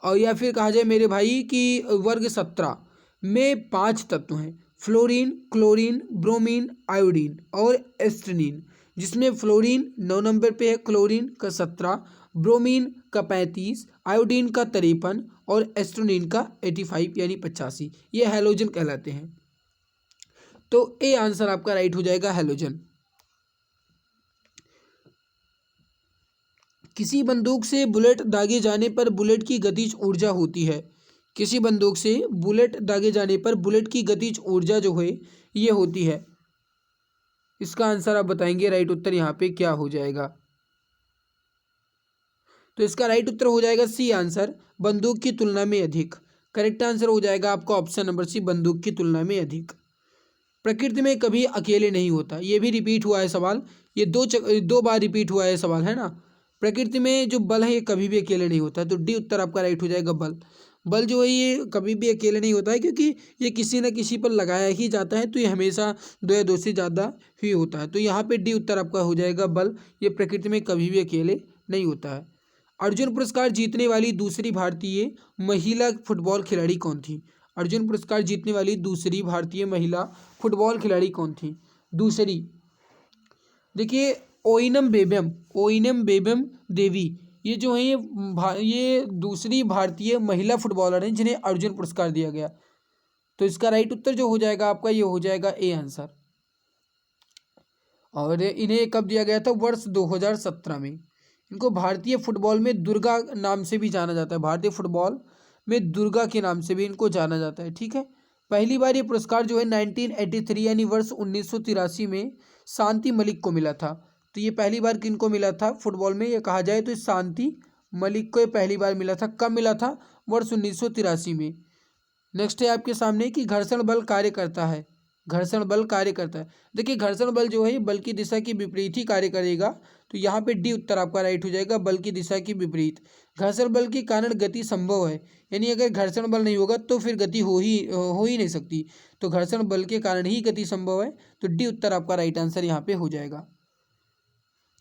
और या फिर कहा जाए मेरे भाई कि वर्ग 17 में 5 तत्व हैं: फ्लोरीन, क्लोरीन, ब्रोमीन, आयोडीन और एस्ट्रीन, जिसमें फ्लोरीन 9 नंबर पे है, क्लोरीन का 17, ब्रोमीन का 35, आयोडीन का 53 और एस्ट्रोनिन का 85 यानी 85। ये हैलोजन कहलाते हैं। तो ए आंसर आपका राइट हो जाएगा, हैलोजन। किसी बंदूक से बुलेट दागे जाने पर बुलेट की गतिज ऊर्जा होती है। किसी बंदूक से बुलेट दागे जाने पर बुलेट की गतिज ऊर्जा जो है ये होती है। इसका आंसर आप बताएंगे। राइट उत्तर यहाँ पे क्या हो जाएगा? तो इसका राइट उत्तर हो जाएगा सी आंसर, बंदूक की तुलना में अधिक। करेक्ट आंसर हो जाएगा आपका ऑप्शन नंबर सी, बंदूक की तुलना में अधिक। प्रकृति में कभी अकेले नहीं होता, ये भी रिपीट हुआ है सवाल, ये दो बार रिपीट हुआ है सवाल, है ना। प्रकृति में जो बल है ये कभी भी अकेले नहीं होता, तो डी उत्तर आपका राइट हो जाएगा, बल। बल जो है ये कभी भी अकेले नहीं होता है, क्योंकि ये किसी न किसी पर लगाया ही जाता है, तो ये हमेशा 2 या 2 से ज़्यादा ही होता है। तो यहाँ पे डी उत्तर आपका हो जाएगा, बल। ये प्रकृति में कभी भी अकेले नहीं होता है। अर्जुन पुरस्कार जीतने वाली दूसरी भारतीय महिला फुटबॉल खिलाड़ी कौन थी? अर्जुन पुरस्कार जीतने वाली दूसरी भारतीय महिला फुटबॉल खिलाड़ी कौन थी? दूसरी, देखिए ओइनम बेबम देवी, ये जो है ये दूसरी भारतीय महिला फुटबॉलर हैं जिन्हें अर्जुन पुरस्कार दिया गया। तो इसका राइट उत्तर जो हो जाएगा आपका, ये हो जाएगा ए आंसर। और इन्हें कब दिया गया था? वर्ष 2017 में। इनको भारतीय फुटबॉल में दुर्गा नाम से भी जाना जाता है, भारतीय फुटबॉल में दुर्गा के नाम से भी इनको जाना जाता है, ठीक है। पहली बार ये पुरस्कार जो है 1983 यानी वर्ष 1983 में शांति मलिक को मिला था। तो ये पहली बार किनको मिला था फुटबॉल में? ये कहा जाए तो शांति मलिक को ये पहली बार मिला था। कब मिला था? वर्ष 1983 में। नेक्स्ट है आपके सामने कि घर्षण बल कार्य करता है। घर्षण बल कार्य करता है, देखिए घर्षण बल जो है बल की दिशा की विपरीत ही कार्य करेगा। तो यहाँ पे डी उत्तर आपका राइट हो जाएगा, बल की दिशा की विपरीत। घर्षण बल के कारण गति संभव है, यानी अगर घर्षण बल नहीं होगा तो फिर गति हो ही नहीं सकती। तो घर्षण बल के कारण ही गति संभव है। तो डी उत्तर आपका राइट आंसर यहाँ पे हो जाएगा।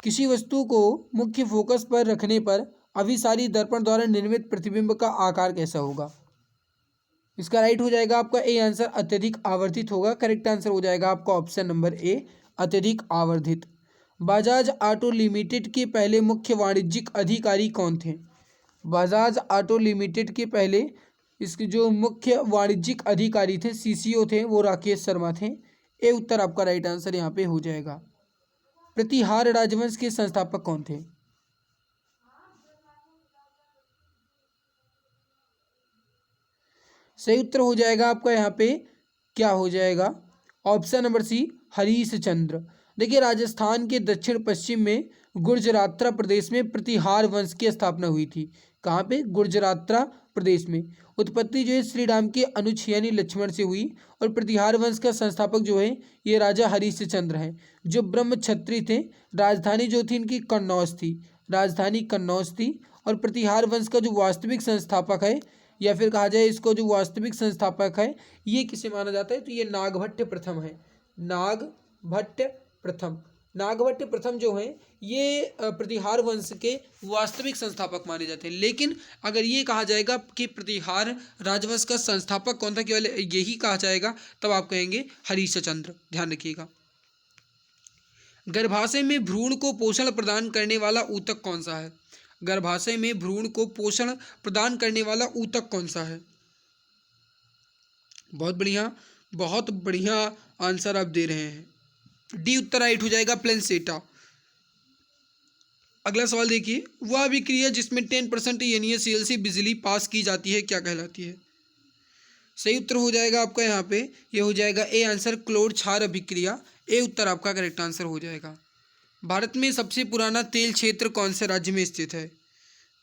किसी वस्तु को मुख्य फोकस पर रखने पर अभिसारी दर्पण द्वारा निर्मित प्रतिबिंब का आकार कैसा होगा? इसका राइट हो जाएगा आपका ए आंसर, अत्यधिक आवर्धित होगा। करेक्ट आंसर हो जाएगा आपका ऑप्शन नंबर ए, अत्यधिक आवर्धित। बजाज ऑटो लिमिटेड के पहले मुख्य वाणिज्यिक अधिकारी कौन थे? बजाज ऑटो लिमिटेड के पहले इसके जो मुख्य वाणिज्यिक अधिकारी थे, सीसीओ थे, वो राकेश शर्मा थे। ए उत्तर आपका राइट आंसर यहाँ पे हो जाएगा। प्रतिहार राजवंश के संस्थापक कौन थे? सही उत्तर हो जाएगा आपका यहाँ पे क्या हो जाएगा? ऑप्शन नंबर सी, हरीश चंद्र। देखिए, राजस्थान के दक्षिण पश्चिम में गुर्जरात्रा प्रदेश में प्रतिहार वंश की स्थापना हुई थी। कहाँ पे? गुर्जरात्रा प्रदेश में। उत्पत्ति जो है श्री राम के अनुज यानी लक्ष्मण से हुई और प्रतिहार वंश का संस्थापक जो है ये राजा हरीश चंद्र हैं, जो ब्रह्म क्षत्रिय थे। राजधानी जो थी इनकी कन्नौज थी, राजधानी कन्नौज थी। और प्रतिहार वंश का जो वास्तविक संस्थापक है, या फिर कहा जाए इसको जो वास्तविक संस्थापक है, ये किसे माना जाता है? तो ये नागभट्ट प्रथम है। नागभट्ट प्रथम, नागभट्ट प्रथम जो है ये प्रतिहार वंश के वास्तविक संस्थापक माने जाते हैं। लेकिन अगर ये कहा जाएगा कि प्रतिहार राजवंश का संस्थापक कौन था, केवल यही कहा जाएगा, तब आप कहेंगे हरीश चंद्र। ध्यान रखिएगा। गर्भाशय में भ्रूण को पोषण प्रदान करने वाला ऊतक कौन सा है? गर्भाशय में भ्रूण को पोषण प्रदान करने वाला ऊतक कौन सा है? बहुत बढ़िया, बहुत बढ़िया आंसर आप दे रहे हैं। डी उत्तर राइट हो जाएगा, प्लेसेंटा। अगला सवाल देखिए, वह अभिक्रिया जिसमें 10% NaCl से बिजली पास की जाती है क्या कहलाती है? सही उत्तर हो जाएगा आपका यहाँ पे, ये हो जाएगा ए आंसर, क्लोर क्षार अभिक्रिया। ए उत्तर आपका करेक्ट आंसर हो जाएगा। भारत में सबसे पुराना तेल क्षेत्र कौन से राज्य में स्थित है?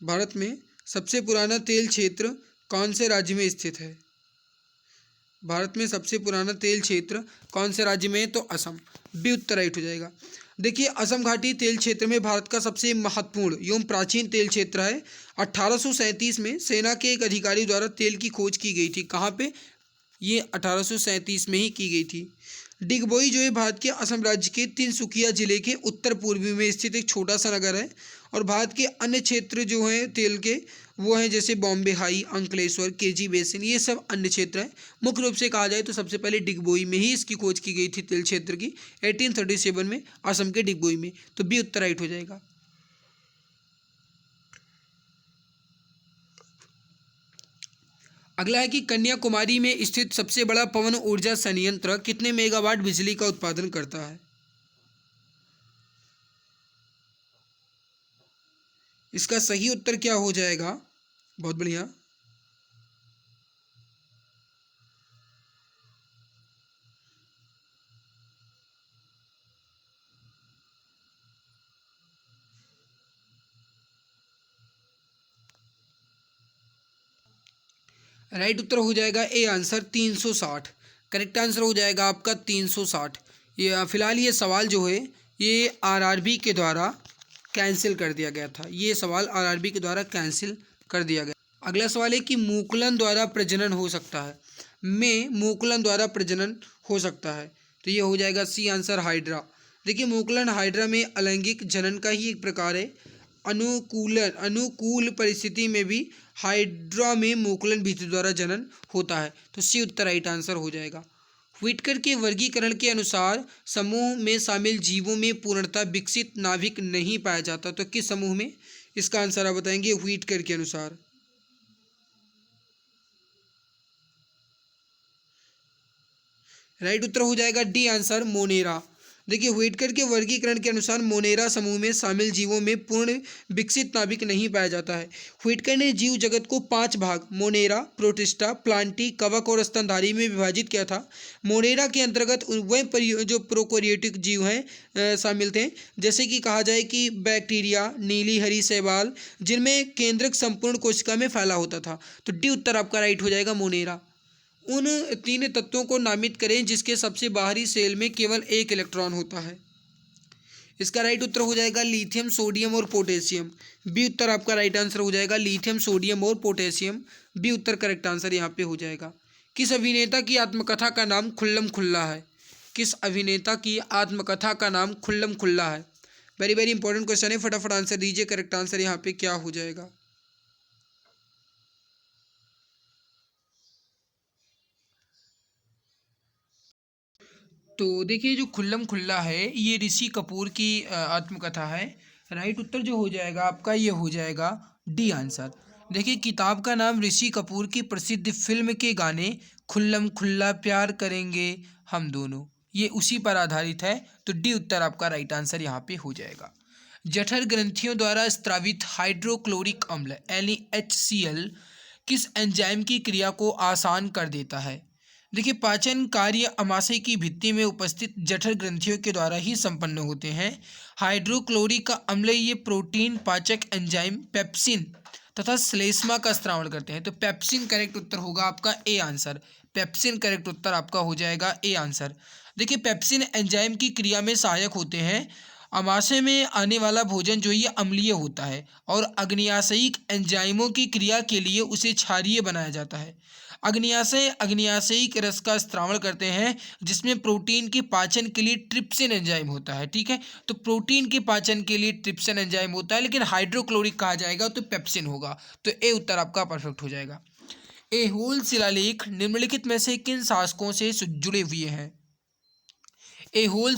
भारत में सबसे पुराना तेल क्षेत्र कौन से राज्य में स्थित है? भारत में सबसे पुराना तेल क्षेत्र कौन से राज्य में है? तो असम। बी उत्तर राइट हो जाएगा। देखिए, असम घाटी तेल क्षेत्र में भारत का सबसे महत्वपूर्ण एवं प्राचीन तेल क्षेत्र है। 1837 में सेना के एक अधिकारी द्वारा तेल की खोज की गई थी। कहाँ पे? ये 1837 में ही की गई थी। डिगबोई जो है भारत के असम राज्य के तिनसुकिया जिले के उत्तर पूर्वी में स्थित एक छोटा सा नगर है। और भारत के अन्य क्षेत्र जो हैं तेल के, वो हैं जैसे Bombay high, Ankleshwar, KG basin, ये सब अन्य क्षेत्र हैं। मुख्य रूप से कहा जाए तो सबसे पहले डिगबोई में ही इसकी खोज की गई थी तेल क्षेत्र की, 1837 में असम के डिगबोई में। तो बी उत्तर राइट हो जाएगा। अगला है कि कन्याकुमारी में स्थित सबसे बड़ा पवन ऊर्जा संयंत्र कितने मेगावाट बिजली का उत्पादन करता है? इसका सही उत्तर क्या हो जाएगा? बहुत बढ़िया, राइट उत्तर हो जाएगा ए आंसर, 360। करेक्ट आंसर हो जाएगा आपका 360। ये फिलहाल ये सवाल जो है ये आरआरबी के द्वारा कैंसिल कर दिया गया था। ये सवाल आरआरबी के द्वारा कैंसिल कर दिया गया। अगला सवाल है कि मूकुलन द्वारा प्रजनन हो सकता है? में मूकुलन द्वारा प्रजनन हो सकता है, तो ये हो जाएगा सी आंसर, हाइड्रा। देखिए, मूकुलन हाइड्रा में अलैंगिक जनन का ही एक प्रकार है। अनुकूल परिस्थिति में भी हाइड्रा में मूकुलन भित्ति द्वारा जनन होता है, तो सी उत्तर राइट आंसर हो जाएगा। व्हिटकर के वर्गीकरण के अनुसार समूह में शामिल जीवों में पूर्णतः विकसित नाभिक नहीं पाया जाता, तो किस समूह में? इसका आंसर आप बताएंगे व्हिटकर के अनुसार। राइट उत्तर हो जाएगा डी आंसर, मोनेरा। देखिए, व्हिटकर के वर्गीकरण के अनुसार मोनेरा समूह में शामिल जीवों में पूर्ण विकसित नाभिक नहीं पाया जाता है। व्हिटकर ने जीव जगत को 5 भाग मोनेरा, प्रोटिस्टा, प्लांटी, कवक और स्तनधारी में विभाजित किया था। मोनेरा के अंतर्गत वह जो प्रोकैरियोटिक जीव हैं शामिल थे, जैसे कि कहा जाए कि बैक्टीरिया, नीली हरी शैवाल, जिनमें केंद्रक संपूर्ण कोशिका में फैला होता था। तो डी उत्तर आपका राइट हो जाएगा, मोनेरा। उन 3 तत्वों को नामित करें जिसके सबसे बाहरी सेल में केवल 1 इलेक्ट्रॉन होता है। इसका राइट उत्तर हो जाएगा लिथियम, सोडियम और पोटेशियम। बी उत्तर आपका राइट आंसर हो जाएगा, लिथियम, सोडियम और पोटेशियम। बी उत्तर करेक्ट आंसर यहाँ पे हो जाएगा। किस अभिनेता की आत्मकथा का नाम खुल्लम खुल्ला है? किस अभिनेता की आत्मकथा का नाम खुल्लम खुल्ला है? वेरी वेरी इंपॉर्टेंट क्वेश्चन है, फटाफट आंसर दीजिए। करेक्ट आंसर यहाँ पे क्या हो जाएगा? तो देखिए जो खुल्लम खुल्ला है ये ऋषि कपूर की आत्मकथा है। राइट उत्तर जो हो जाएगा आपका ये हो जाएगा डी आंसर। देखिए किताब का नाम ऋषि कपूर की प्रसिद्ध फिल्म के गाने खुल्लम खुल्ला प्यार करेंगे हम दोनों, ये उसी पर आधारित है। तो डी उत्तर आपका राइट आंसर यहाँ पे हो जाएगा। जठर ग्रंथियों द्वारा स्त्रावित हाइड्रोक्लोरिक अम्ल NaHCl किस एंजाइम की क्रिया को आसान कर देता है? देखिए पाचन कार्य अमाशय की भित्ति में उपस्थित जठर ग्रंथियों के द्वारा ही संपन्न होते हैं। हाइड्रोक्लोरिक अम्ल ये प्रोटीन पाचक एंजाइम पेप्सिन तथा श्लेष्मा का स्त्रावण करते हैं। तो पेप्सिन करेक्ट उत्तर होगा आपका ए आंसर। पेप्सिन करेक्ट उत्तर आपका हो जाएगा ए आंसर। देखिए पेप्सिन एंजाइम की क्रिया में सहायक होते हैं। अमाशय में आने वाला भोजन जो ये अम्लीय होता है और अग्न्याशयिक एंजाइमों की क्रिया के लिए उसे क्षारीय बनाया जाता है। अग्न्याशय अग्न्याशयिक रस का स्त्रावण करते हैं जिसमें प्रोटीन के पाचन के लिए ट्रिप्सिन एंजाइम होता है। ठीक है, तो प्रोटीन के पाचन के लिए ट्रिप्सिन एंजाइम होता है, लेकिन हाइड्रोक्लोरिक कहा जाएगा तो पेप्सिन होगा। तो ए उत्तर आपका परफेक्ट हो जाएगा। एहोल शिलालेख निम्नलिखित में से किन शासकों से जुड़े हुए हैं? एहोल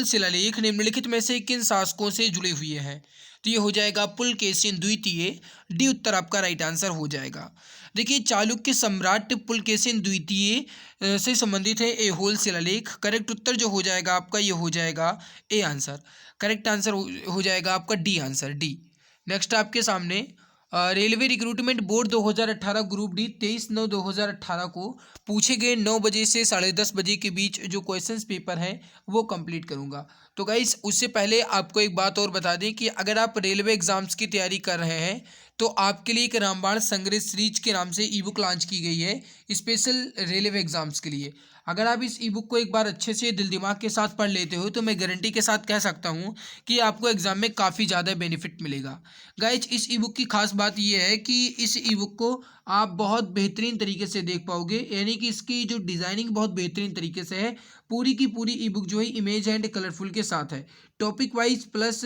शिलालेख निम्नलिखित में से किन शासकों से जुड़े हुए हैं? तो ये हो जाएगा पुलकेशिन द्वितीय। डी उत्तर आपका राइट आंसर हो जाएगा। देखिए चालुक्य सम्राट पुलकेशिन द्वितीय से संबंधित है एहोल शिलालेख। करेक्ट उत्तर जो हो जाएगा आपका ये हो जाएगा ए आंसर। करेक्ट आंसर हो जाएगा आपका डी आंसर, डी। नेक्स्ट आपके सामने railway recruitment board 2018 group D 23/9/2018 को पूछे गए 9 बजे से 10:30 बजे के बीच जो क्वेश्चंस पेपर है वो कंप्लीट करूंगा। तो गाइस उससे पहले आपको एक बात और बता दें कि अगर आप रेलवे एग्जाम्स की तैयारी कर रहे हैं तो आपके लिए एक रामबाण संग्रह सीरीज के नाम से ई बुक लॉन्च की गई है स्पेशल रेलवे एग्जाम्स के लिए। अगर आप इस ई बुक को एक बार अच्छे से दिल दिमाग के साथ पढ़ लेते हो तो मैं गारंटी के साथ कह सकता हूँ कि आपको एग्जाम में काफ़ी ज़्यादा बेनिफिट मिलेगा। गाइज इस ई बुक की खास बात यह है कि इस ई बुक को आप बहुत बेहतरीन तरीके से देख पाओगे, यानी कि इसकी जो डिज़ाइनिंग बहुत बेहतरीन तरीके से है। पूरी की पूरी ई बुक जो है इमेज एंड कलरफुल के साथ है, topic wise plus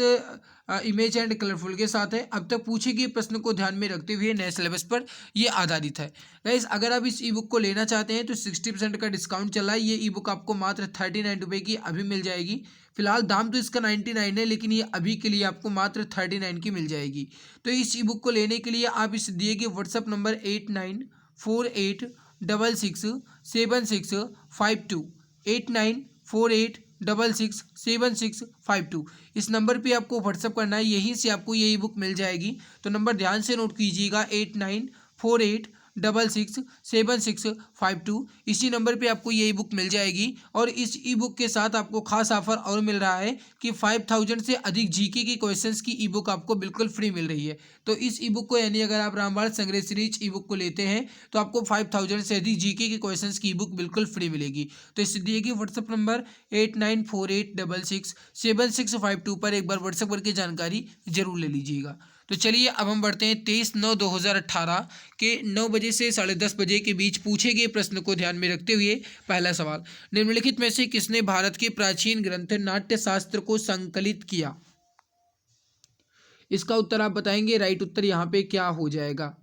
image and colourful के साथ है। अब तक पूछे गए प्रश्न को ध्यान में रखते हुए नए सिलेबस पर ये आधारित है। गाइस अगर आप इस ई बुक को लेना चाहते हैं तो 60% का डिस्काउंट चला है। ये ई बुक आपको मात्र 39 रुपये की अभी मिल जाएगी। फिलहाल दाम तो इसका 99 है, लेकिन ये अभी के लिए आपको मात्र 39 की मिल जाएगी। तो इस ई बुक को लेने के लिए आप इस दिए गए व्हाट्सअप नंबर 8948667652 8948667652 इस नंबर पे आपको व्हाट्सअप करना है। यहीं से आपको ये ई बुक मिल जाएगी। तो नंबर ध्यान से नोट कीजिएगा 8948667652। इसी नंबर पे आपको ये ई बुक मिल जाएगी। और इस ई बुक के साथ आपको खास ऑफर और मिल रहा है कि 5000 से अधिक जीके की क्वेश्चंस की ई बुक आपको बिल्कुल फ्री मिल रही है। तो इस ई बुक को यानी अगर आप रामबाण संग्रह सीरीज ई बुक को लेते हैं तो आपको 5000 से अधिक जीके की क्वेश्चंस की ई बुक बिल्कुल फ्री मिलेगी। तो इस दिए गए व्हाट्सअप नंबर 8948667652 पर एक बार व्हाट्सअप करके जानकारी जरूर ले लीजिएगा। तो चलिए अब हम बढ़ते हैं 23/9/2018 के 9 बजे से 10:30 बजे के बीच पूछे गए प्रश्न को ध्यान में रखते हुए पहला सवाल, निम्नलिखित में से किसने भारत के प्राचीन ग्रंथ नाट्यशास्त्र को संकलित किया? इसका उत्तर आप बताएंगे। राइट उत्तर यहाँ पे क्या हो जाएगा?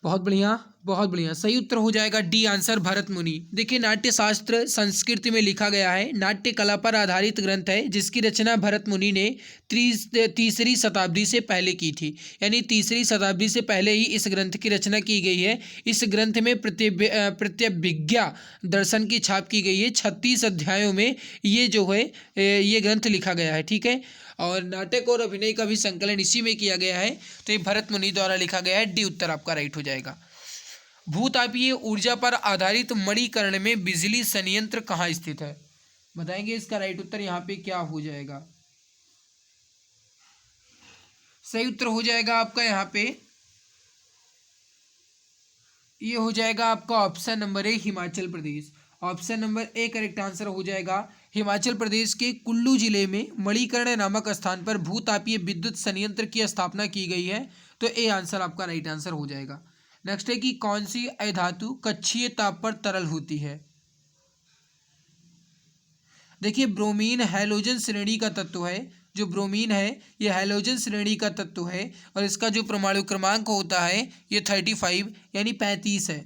बहुत बढ़िया, बहुत बढ़िया। सही उत्तर हो जाएगा डी आंसर भरत मुनि। देखिए नाट्यशास्त्र संस्कृत में लिखा गया है, नाट्य कला पर आधारित ग्रंथ है जिसकी रचना भरत मुनि ने तीसरी शताब्दी से पहले की थी। यानी तीसरी शताब्दी से पहले ही इस ग्रंथ की रचना की गई है। इस ग्रंथ में प्रत्यभिज्ञा दर्शन की छाप की गई है। 36 अध्यायों में ये जो है ये ग्रंथ लिखा गया है। ठीक है, और नाटक और अभिनय का भी संकलन इसी में किया गया है। तो ये भरत मुनि द्वारा लिखा गया है। डी उत्तर आपका राइट हो जाएगा। भूतापीय ऊर्जा पर आधारित मणिकर्ण में बिजली संयंत्र कहाँ स्थित है? बताएंगे इसका राइट उत्तर यहाँ पे क्या हो जाएगा? सही उत्तर हो जाएगा आपका यहाँ पे ये हो जाएगा आपका option number A Himachal Pradesh. Option number A correct answer हो जाएगा। हिमाचल प्रदेश के कुल्लू जिले में मणिकर्ण नामक स्थान पर भूतापीय विद्युत संयंत्र की स्थापना की गई है। तो ए आंसर आपका राइट आंसर हो जाएगा। नेक्स्ट है कि कौन सी अधातु कक्षीय ताप पर तरल होती है? देखिए ब्रोमीन हैलोजन श्रेणी का तत्व है जो ब्रोमीन है ये हैलोजन श्रेणी का तत्व है और इसका जो परमाणु क्रमांक होता है ये 35 यानी 35 है।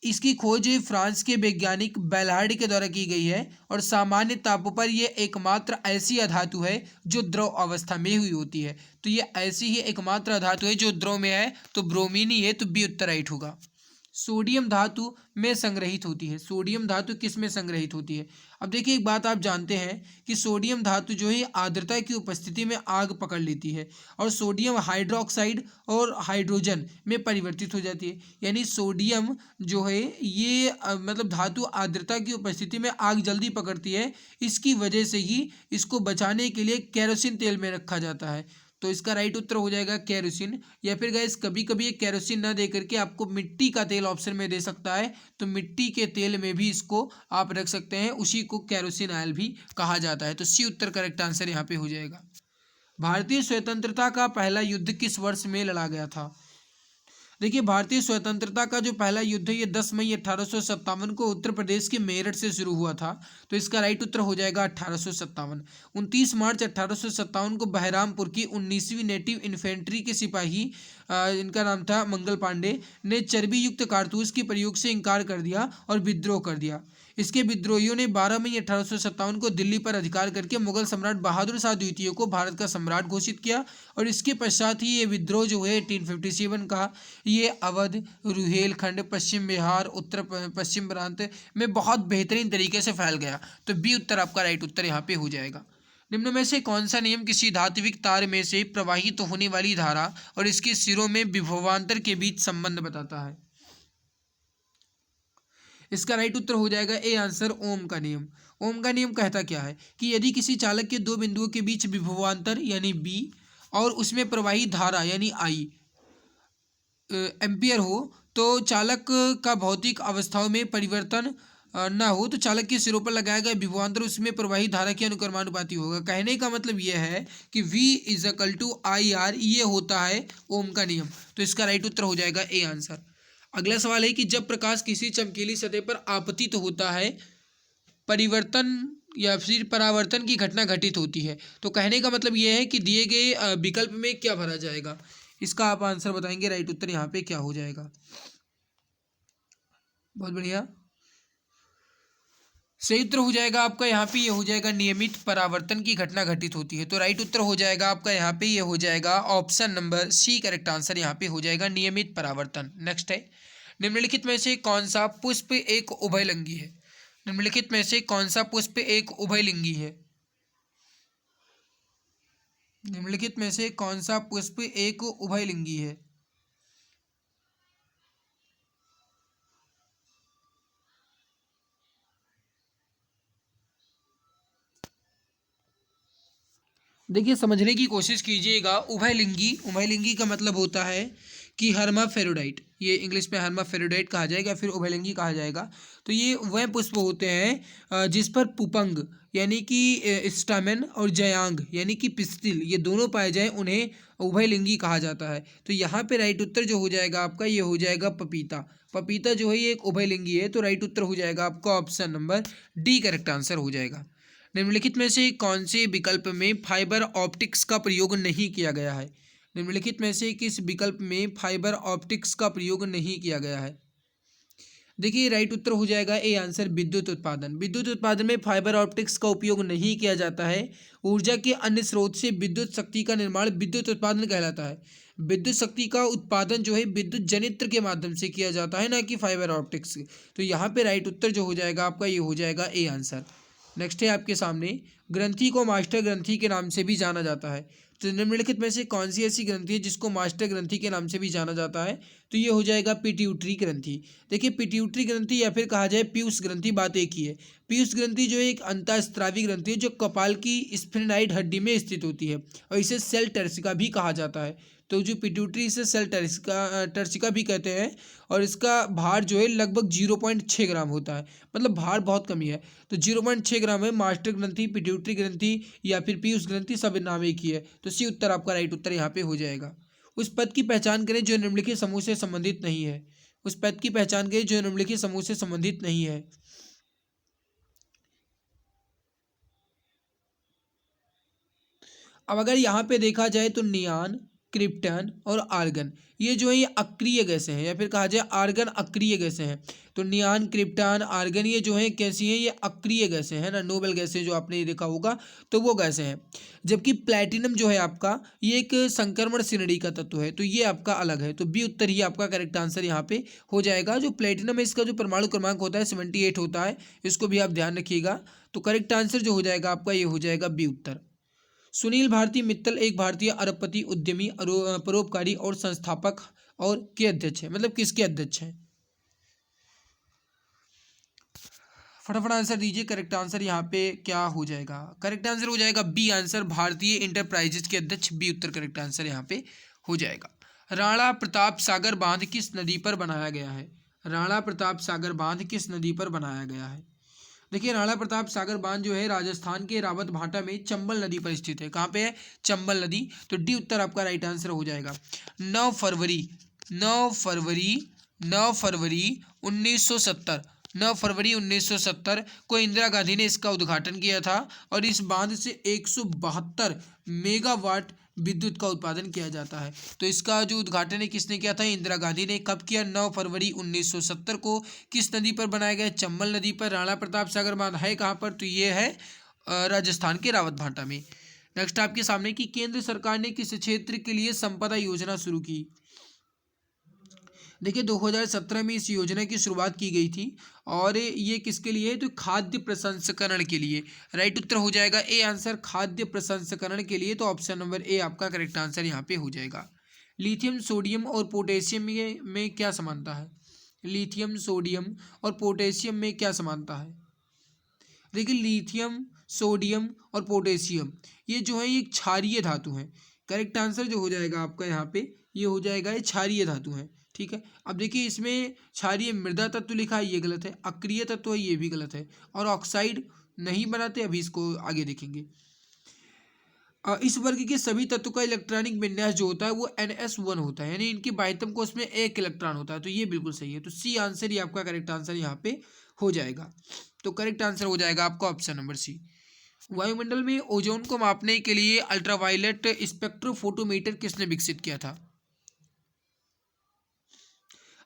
इसकी खोज फ्रांस के वैज्ञानिक बेलार्ड के द्वारा की गई है और सामान्य तापों पर यह एकमात्र ऐसी अधातु है जो द्रव अवस्था में हुई होती है। तो ये ऐसी ही एकमात्र अधातु है जो द्रव में है, तो ब्रोमीन ही है, तो बी उत्तर राइट होगा। सोडियम धातु में संग्रहित होती है। सोडियम धातु किस में संग्रहित होती है? अब देखिए एक बात आप जानते हैं कि सोडियम धातु जो है आर्द्रता की उपस्थिति में आग पकड़ लेती है और सोडियम हाइड्रोक्साइड और हाइड्रोजन में परिवर्तित हो जाती है। यानी सोडियम जो है ये मतलब धातु आर्द्रता की उपस्थिति में आग जल्दी पकड़ती है। इसकी वजह से ही इसको बचाने के लिए केरोसिन तेल में रखा जाता है। तो इसका राइट उत्तर हो जाएगा केरोसिन। या फिर गाइस कभी कभी ये केरोसिन ना दे करके आपको मिट्टी का तेल ऑप्शन में दे सकता है, तो मिट्टी के तेल में भी इसको आप रख सकते हैं, उसी को केरोसिन ऑयल भी कहा जाता है। तो सी उत्तर करेक्ट आंसर यहाँ पे हो जाएगा। भारतीय स्वतंत्रता का पहला युद्ध किस वर्ष में लड़ा गया था? देखिए भारतीय स्वतंत्रता का जो पहला युद्ध है ये 10 मई 1857 को उत्तर प्रदेश के मेरठ से शुरू हुआ था। तो इसका राइट उत्तर हो जाएगा 1857। 29 मार्च 1857 को बहरामपुर की 19वीं नेटिव इन्फेंट्री के सिपाही इनका नाम था मंगल पांडे ने चर्बी युक्त कारतूस के प्रयोग से इनकार कर दिया और विद्रोह कर दिया। इसके विद्रोहियों ने 12 मई 1857 को दिल्ली पर अधिकार करके मुगल सम्राट बहादुर शाह द्वितीय को भारत का सम्राट घोषित किया और इसके पश्चात ही ये विद्रोह जो है 1857 का ये अवध, रुहेलखंड, पश्चिम बिहार, उत्तर पश्चिम प्रांत में बहुत बेहतरीन तरीके से फैल गया। तो बी उत्तर आपका राइट उत्तर यहाँ पे हो जाएगा। निम्न में से कौन सा नियम किसी धात्विक तार में से प्रवाहित होने वाली धारा और इसके सिरों में विभवांतर के बीच संबंध बताता है? इसका राइट उत्तर हो जाएगा ए आंसर, ओम का नियम। ओम का नियम कहता क्या है कि यदि किसी चालक के दो बिंदुओं के बीच विभवांतर यानी बी और उसमें प्रवाहित धारा यानी आई एम्पियर हो तो चालक का भौतिक अवस्थाओं में परिवर्तन ना हो तो चालक के सिरों पर लगाया गया विभवांतर उसमें प्रवाहित धारा के अनुक्रमानुपाती होगा। कहने का मतलब यह है कि V = IR, ये होता है ओम का नियम। तो इसका राइट उत्तर हो जाएगा ए आंसर। अगला सवाल है कि जब प्रकाश किसी चमकीली सतह पर आपतित होता है परिवर्तन या फिर परावर्तन की घटना घटित होती है। तो कहने का मतलब यह है कि दिए गए विकल्प में क्या भरा जाएगा, इसका आप आंसर बताएंगे। राइट उत्तर यहाँ पे क्या हो जाएगा? बहुत बढ़िया, सही उत्तर हो जाएगा आपका यहाँ पे ये हो जाएगा नियमित परावर्तन की घटना घटित होती है। तो राइट उत्तर हो जाएगा आपका यहाँ पे ये हो जाएगा option number C correct answer यहाँ पे हो जाएगा नियमित परावर्तन। नेक्स्ट है, निम्नलिखित में से कौन सा पुष्प एक उभयलिंगी है? निम्नलिखित में से कौन सा पुष्प एक उभयलिंगी है? निम्नलिखित में से कौन सा पुष्प एक उभयलिंगी है? देखिए समझने की कोशिश कीजिएगा। उभयलिंगी का मतलब होता है कि हर्माफेरोडाइट, ये इंग्लिश में हर्माफेरोडाइट कहा जाएगा, फिर उभयलिंगी कहा जाएगा। तो ये वह पुष्प होते हैं जिस पर पुपंग यानी कि स्टामेन और जयांग यानी कि पिस्टिल ये दोनों पाए जाए, उन्हें उभयलिंगी कहा जाता है। तो यहाँ पे राइट उत्तर जो हो जाएगा आपका ये हो जाएगा पपीता। पपीता जो है ये एक उभयलिंगी है। तो राइट उत्तर हो जाएगा आपका option number D correct answer हो जाएगा। निम्नलिखित में से कौन से विकल्प में फाइबर ऑप्टिक्स का प्रयोग नहीं किया गया है? निम्नलिखित में से किस विकल्प में फाइबर ऑप्टिक्स का प्रयोग नहीं किया गया है? देखिए राइट उत्तर हो जाएगा ए आंसर, विद्युत उत्पादन। विद्युत उत्पादन में फाइबर ऑप्टिक्स का उपयोग नहीं किया जाता है। ऊर्जा के अन्य स्रोत से विद्युत शक्ति का निर्माण विद्युत उत्पादन कहलाता है। विद्युत शक्ति का उत्पादन जो है विद्युत जनित्र के माध्यम से किया जाता है, ना कि फाइबर ऑप्टिक्स। तो यहाँ पे राइट उत्तर जो हो जाएगा आपका ये हो जाएगा ए आंसर। नेक्स्ट है आपके सामने, ग्रंथि को मास्टर ग्रंथि के नाम से भी जाना जाता है। तो निम्नलिखित में से कौन सी ऐसी ग्रंथि है जिसको मास्टर ग्रंथि के नाम से भी जाना जाता है? तो ये हो जाएगा पिट्यूटरी ग्रंथि। देखिए पिट्यूटरी ग्रंथि या फिर कहा जाए पीयूष ग्रंथि, बात एक ही है। पीयूष ग्रंथि जो एक अंतःस्रावी ग्रंथि है जो कपाल की स्फेनाइड हड्डी में स्थित होती है और इसे सेल टर्सिका भी कहा जाता है। तो जो पिट्यूटरी से सेल टर्सिका भी कहते हैं और इसका भार जो है लगभग 0.6 ग्राम होता है, मतलब भार बहुत कमी है। तो 0.6 ग्राम है। मास्टर ग्रंथि, पिट्यूटरी ग्रंथि या फिर पीयूष ग्रंथि सब नाम एक ही है। तो सी उत्तर आपका राइट उत्तर यहाँ पे हो जाएगा। उस पद की पहचान करें जो निम्नलिखित समूह से संबंधित नहीं है। उस पद की पहचान करें जो निम्नलिखित समूह से संबंधित नहीं है। अब अगर यहाँ पे देखा जाए तो नियान, क्रिप्टन और आर्गन ये जो है ये अक्रिय गैसें हैं, या फिर कहा जाए आर्गन अक्रिय गैसें हैं। तो नियान, क्रिप्टन, आर्गन ये जो है कैसी हैं, ये अक्रिय गैसें हैं ना, नोबेल गैसें जो आपने देखा होगा तो वो गैसें हैं। जबकि प्लेटिनम जो है आपका ये एक संक्रमण श्रेणी का तत्व है, तो ये आपका अलग है। तो बी उत्तर ही आपका करेक्ट आंसर यहाँ पे हो जाएगा। जो प्लेटिनम है इसका जो परमाणु क्रमांक होता है 78 होता है, इसको भी आप ध्यान रखिएगा। तो करेक्ट आंसर जो हो जाएगा आपका ये हो जाएगा बी उत्तर। सुनील भारती मित्तल एक भारतीय अरबपति, उद्यमी, परोपकारी और संस्थापक और के अध्यक्ष है, मतलब किसके अध्यक्ष हैं? फटाफट आंसर दीजिए। करेक्ट आंसर यहाँ पे क्या हो जाएगा? करेक्ट आंसर हो जाएगा बी आंसर, भारतीय इंटरप्राइजेज के अध्यक्ष, बी उत्तर करेक्ट आंसर यहाँ पे हो जाएगा। राणा प्रताप सागर बांध किस नदी पर बनाया गया है? राणा प्रताप सागर बांध किस नदी पर बनाया गया है? देखिए राणा प्रताप सागर बांध जो है राजस्थान के रावत भाटा में चंबल नदी पर स्थित है। कहाँ पे है? चंबल नदी। तो डी उत्तर आपका राइट आंसर हो जाएगा। 9 फरवरी 9 फरवरी 9 फरवरी 1970 9 फरवरी 1970 को इंदिरा गांधी ने इसका उद्घाटन किया था और इस बांध से 172 मेगावाट विद्युत का उत्पादन किया जाता है। तो इसका जो उद्घाटन है किसने किया था? इंदिरा गांधी ने। कब किया? 9 फरवरी 1970 को। किस नदी पर बनाया गया? चंबल नदी पर। राणा प्रताप सागर बांध है कहाँ पर? तो ये है राजस्थान के रावत भाटा में। नेक्स्ट आपके सामने कि केंद्र सरकार ने किस क्षेत्र के लिए संपदा योजना शुरू की? देखिए 2017 में इस योजना की शुरुआत की गई थी और ये किसके लिए है? तो खाद्य प्रसंस्करण के लिए। राइट उत्तर हो जाएगा ए आंसर, खाद्य प्रसंस्करण के लिए। तो ऑप्शन नंबर ए आपका करेक्ट आंसर यहाँ पे हो जाएगा। लिथियम, सोडियम और पोटेशियम में क्या समानता है? लिथियम, सोडियम और पोटेशियम में क्या समानता है? देखिए लिथियम, सोडियम और पोटेशियम ये जो है ये क्षारीय धातु हैं। करेक्ट आंसर जो हो जाएगा आपका यहाँ पे ये हो जाएगा, ये क्षारीय धातु हैं। ठीक है, अब देखिए इसमें क्षारीय मृदा तत्व लिखा है, ये गलत है। अक्रिय तत्व है, ये भी गलत है। और ऑक्साइड नहीं बनाते, अभी इसको आगे देखेंगे। इस वर्ग के सभी तत्व का इलेक्ट्रॉनिक विन्यास जो होता है वो NS1 होता है, यानी इनकी बाह्यतम कोश में एक इलेक्ट्रॉन होता है। तो ये बिल्कुल सही है। तो सी आंसर ही आपका करेक्ट आंसर यहाँ पे हो जाएगा। तो करेक्ट आंसर हो जाएगा आपका ऑप्शन नंबर सी। वायुमंडल में ओजोन को मापने के लिए अल्ट्रावायलेट स्पेक्ट्रोफोटोमीटर किसने विकसित किया था?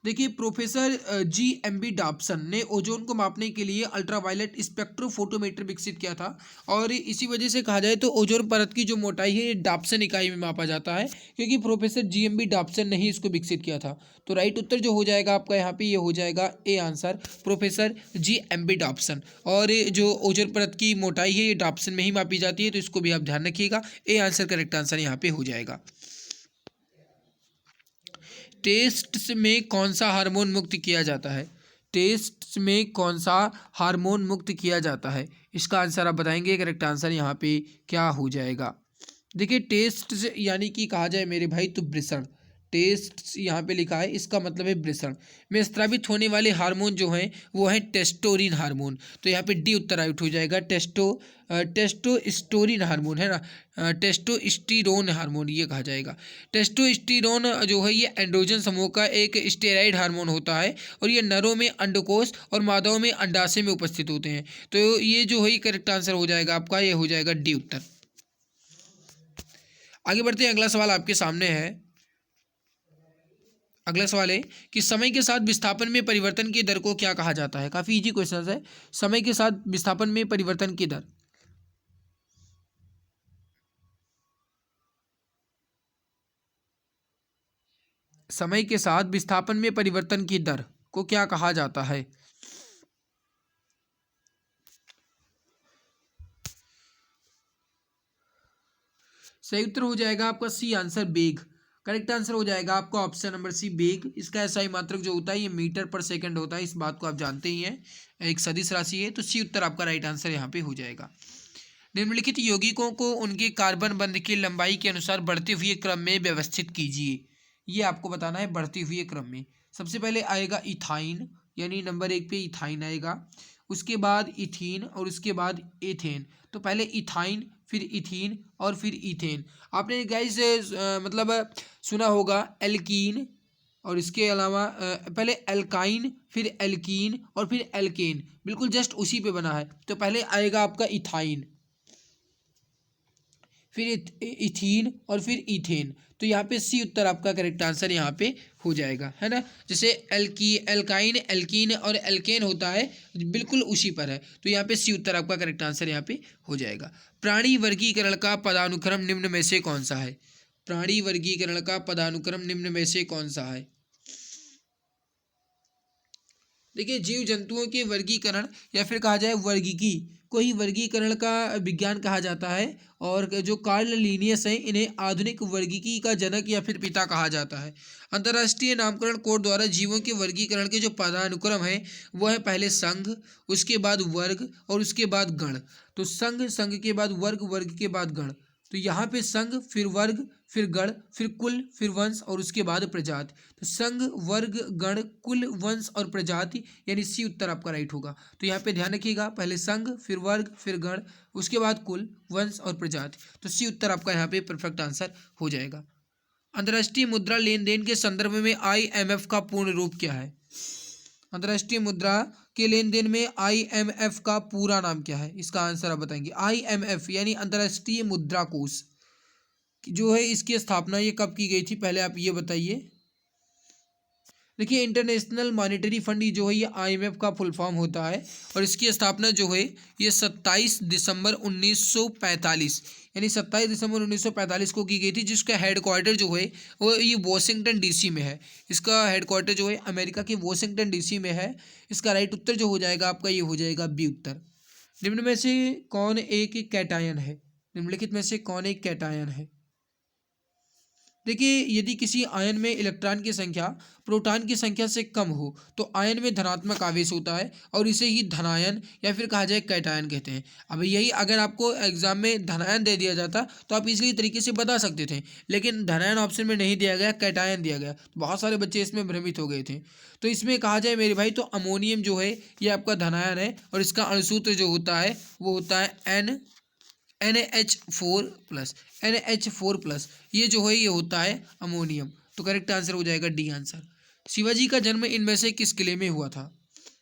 देखिए प्रोफेसर GMB डॉप्सन ने ओजोन को मापने के लिए अल्ट्रावायलेट स्पेक्ट्रोफोटोमीटर विकसित किया था और इसी वजह से कहा जाए तो ओजोन परत की जो मोटाई है ये डॉप्सन इकाई में मापा जाता है, क्योंकि प्रोफेसर GMB डॉप्सन ने ही इसको विकसित किया था। तो राइट उत्तर जो हो जाएगा आपका यहाँ पे ये हो जाएगा A answer, professor GMB Dobson. और जो ओजोन परत की मोटाई है ये डॉप्सन में ही मापी जाती है, तो इसको भी आप ध्यान रखिएगा। ए आंसर करेक्ट आंसर यहाँ पे हो जाएगा। टेस्ट्स में कौन सा हार्मोन मुक्त किया जाता है? टेस्ट्स में कौन सा हार्मोन मुक्त किया जाता है? इसका आंसर आप बताएंगे। करेक्ट आंसर यहाँ पे क्या हो जाएगा? देखिए टेस्ट्स यानी कि कहा जाए मेरे भाई तो वृषण। टेस्ट्स यहाँ पे लिखा है, इसका मतलब है वृषण में स्रावित होने वाले हार्मोन जो हैं वो है टेस्टोरिन हार्मोन। तो यहाँ पे डी उत्तर राइट हो जाएगा। टेस्टोस्टेरोन हार्मोन है ना, टेस्टोस्टेरोन हार्मोन ये कहा जाएगा। टेस्टोस्टेरोन जो है ये एंड्रोजन समूह का एक स्टेरॉइड हार्मोन होता है और ये नरों में अंडकोश और मादाओं में अंडाशय में उपस्थित होते हैं। तो ये जो है करेक्ट आंसर हो जाएगा आपका, ये हो जाएगा डी उत्तर। आगे बढ़ते हैं, अगला सवाल आपके सामने है। अगला सवाल है कि समय के साथ विस्थापन में परिवर्तन की दर को क्या कहा जाता है? काफी इजी क्वेश्चन है। समय के साथ विस्थापन में परिवर्तन की दर, समय के साथ विस्थापन में परिवर्तन की दर को क्या कहा जाता है? सही उत्तर हो जाएगा आपका सी आंसर, बेग। करेक्ट आंसर हो जाएगा आपका ऑप्शन नंबर सी, बेग। इसका एसआई मात्रक जो होता है ये मीटर पर सेकंड होता है, इस बात को आप जानते ही हैं, एक सदिश राशि है। तो सी उत्तर आपका राइट आंसर यहाँ पे हो जाएगा। निम्नलिखित यौगिकों को उनके कार्बन बंध की लंबाई के अनुसार बढ़ते हुए क्रम में व्यवस्थित कीजिए। ये आपको बताना है बढ़ते हुए क्रम में। सबसे पहले आएगा इथाइन, यानी नंबर 1 पे इथाइन आएगा, उसके बाद इथीन और उसके बाद एथेन। तो पहले इथाइन, फिर इथीन और फिर इथेन। आपने गाइस मतलब सुना होगा एल्कीन, और इसके अलावा पहले एल्काइन, फिर एल्कीन और फिर एल्केन, बिल्कुल जस्ट उसी पे बना है। तो पहले आएगा आपका इथाइन, फिर इथीन और फिर इथेन। तो यहाँ पे सी उत्तर आपका करेक्ट आंसर यहाँ पे हो जाएगा, है ना। जैसे एल्काइन, एल्कीन और एल्केन होता है, बिल्कुल उसी पर है। तो यहाँ पे सी उत्तर आपका करेक्ट आंसर यहाँ पे हो जाएगा। प्राणी वर्गीकरण का पदानुक्रम निम्न में से कौन सा है? प्राणी वर्गीकरण का पदानुक्रम निम्न में से कौन सा है? देखिए, जीव जंतुओं के वर्गीकरण या फिर कहा जाए वर्गीकी को ही वर्गीकरण का विज्ञान कहा जाता है। और जो कार्ल लिनियस है, इन्हें आधुनिक वर्गीकी का जनक या फिर पिता कहा जाता है। अंतर्राष्ट्रीय नामकरण कोड द्वारा जीवों के वर्गीकरण के जो पदानुक्रम है वो है पहले संघ, उसके बाद वर्ग और उसके बाद गण। तो संघ, संघ के बाद वर्ग, वर्ग के बाद गण। तो यहाँ पे संघ, फिर वर्ग, फिर गण, फिर कुल, फिर वंश और उसके बाद प्रजाति। तो संघ, वर्ग, गण, कुल, वंश और प्रजाति, यानी सी उत्तर आपका राइट होगा। तो यहाँ पे ध्यान रखिएगा, पहले संघ, फिर वर्ग, फिर गण, उसके बाद कुल, वंश और प्रजाति। तो सी उत्तर आपका यहाँ पे परफेक्ट आंसर हो जाएगा। अंतर्राष्ट्रीय मुद्रा लेन देन के संदर्भ में IMF का पूर्ण रूप क्या है? अंतर्राष्ट्रीय मुद्रा के लेन देन में IMF का पूरा नाम क्या है? इसका आंसर आप बताएंगे। IMF यानी अंतर्राष्ट्रीय मुद्रा कोष जो है, इसकी स्थापना ये कब की गई थी, पहले आप ये बताइए। देखिए, इंटरनेशनल मॉनेटरी फंड जो है ये IMF का फुल फॉर्म होता है। और इसकी स्थापना जो है ये 27 दिसंबर 1945 यानी 27 दिसंबर 1945 को की गई थी, जिसका हेडक्वार्टर जो है वो ये वॉशिंगटन DC में है। इसका हेडक्वार्टर जो है अमेरिका के वॉशिंगटन DC में है। इसका राइट उत्तर जो हो जाएगा आपका ये हो जाएगा बी उत्तर। निम्न में से कौन एक कैटायन है? निम्नलिखित में से कौन एक कैटायन है? देखिए, यदि किसी आयन में इलेक्ट्रॉन की संख्या प्रोटॉन की संख्या से कम हो तो आयन में धनात्मक आवेश होता है और इसे ही धनायन या फिर कहा जाए कैटायन कहते हैं। अब यही अगर आपको एग्जाम में धनायन दे दिया जाता तो आप इजीली तरीके से बता सकते थे, लेकिन धनायन ऑप्शन में नहीं दिया गया, कैटायन दिया गया। तो बहुत सारे बच्चे इसमें भ्रमित हो गए थे। तो इसमें कहा जाए मेरे भाई तो अमोनियम जो है ये आपका धनायन है और इसका अणुसूत्र जो होता है वो होता है NH4+। ये जो है ये होता है अमोनियम। तो करेक्ट आंसर हो जाएगा डी आंसर। शिवाजी का जन्म इनमें से किस किले में हुआ था?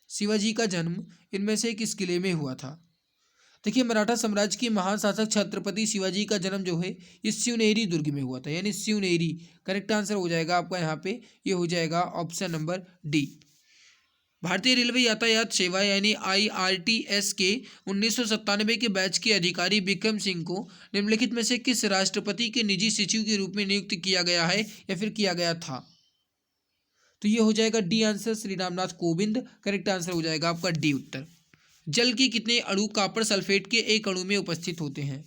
शिवाजी का जन्म इनमें से किस किले में हुआ था? देखिए, मराठा साम्राज्य के महान शासक छत्रपति शिवाजी का जन्म जो है ये शिवनेरी दुर्ग में हुआ था, यानी शिवनेरी। करेक्ट आंसर हो जाएगा आपका यहाँ पे ये हो जाएगा ऑप्शन नंबर डी। भारतीय रेलवे यातायात सेवा यानी IRTS के 1997 के बैच के अधिकारी विक्रम सिंह को निम्नलिखित में से किस राष्ट्रपति के निजी सचिव के रूप में नियुक्त किया गया है या फिर किया गया था? तो ये हो जाएगा D answer, Shri Ramnath Kovind. Correct answer हो जाएगा आपका डी उत्तर। जल के कितने अणु कॉपर सल्फेट के एक अणु में उपस्थित होते हैं?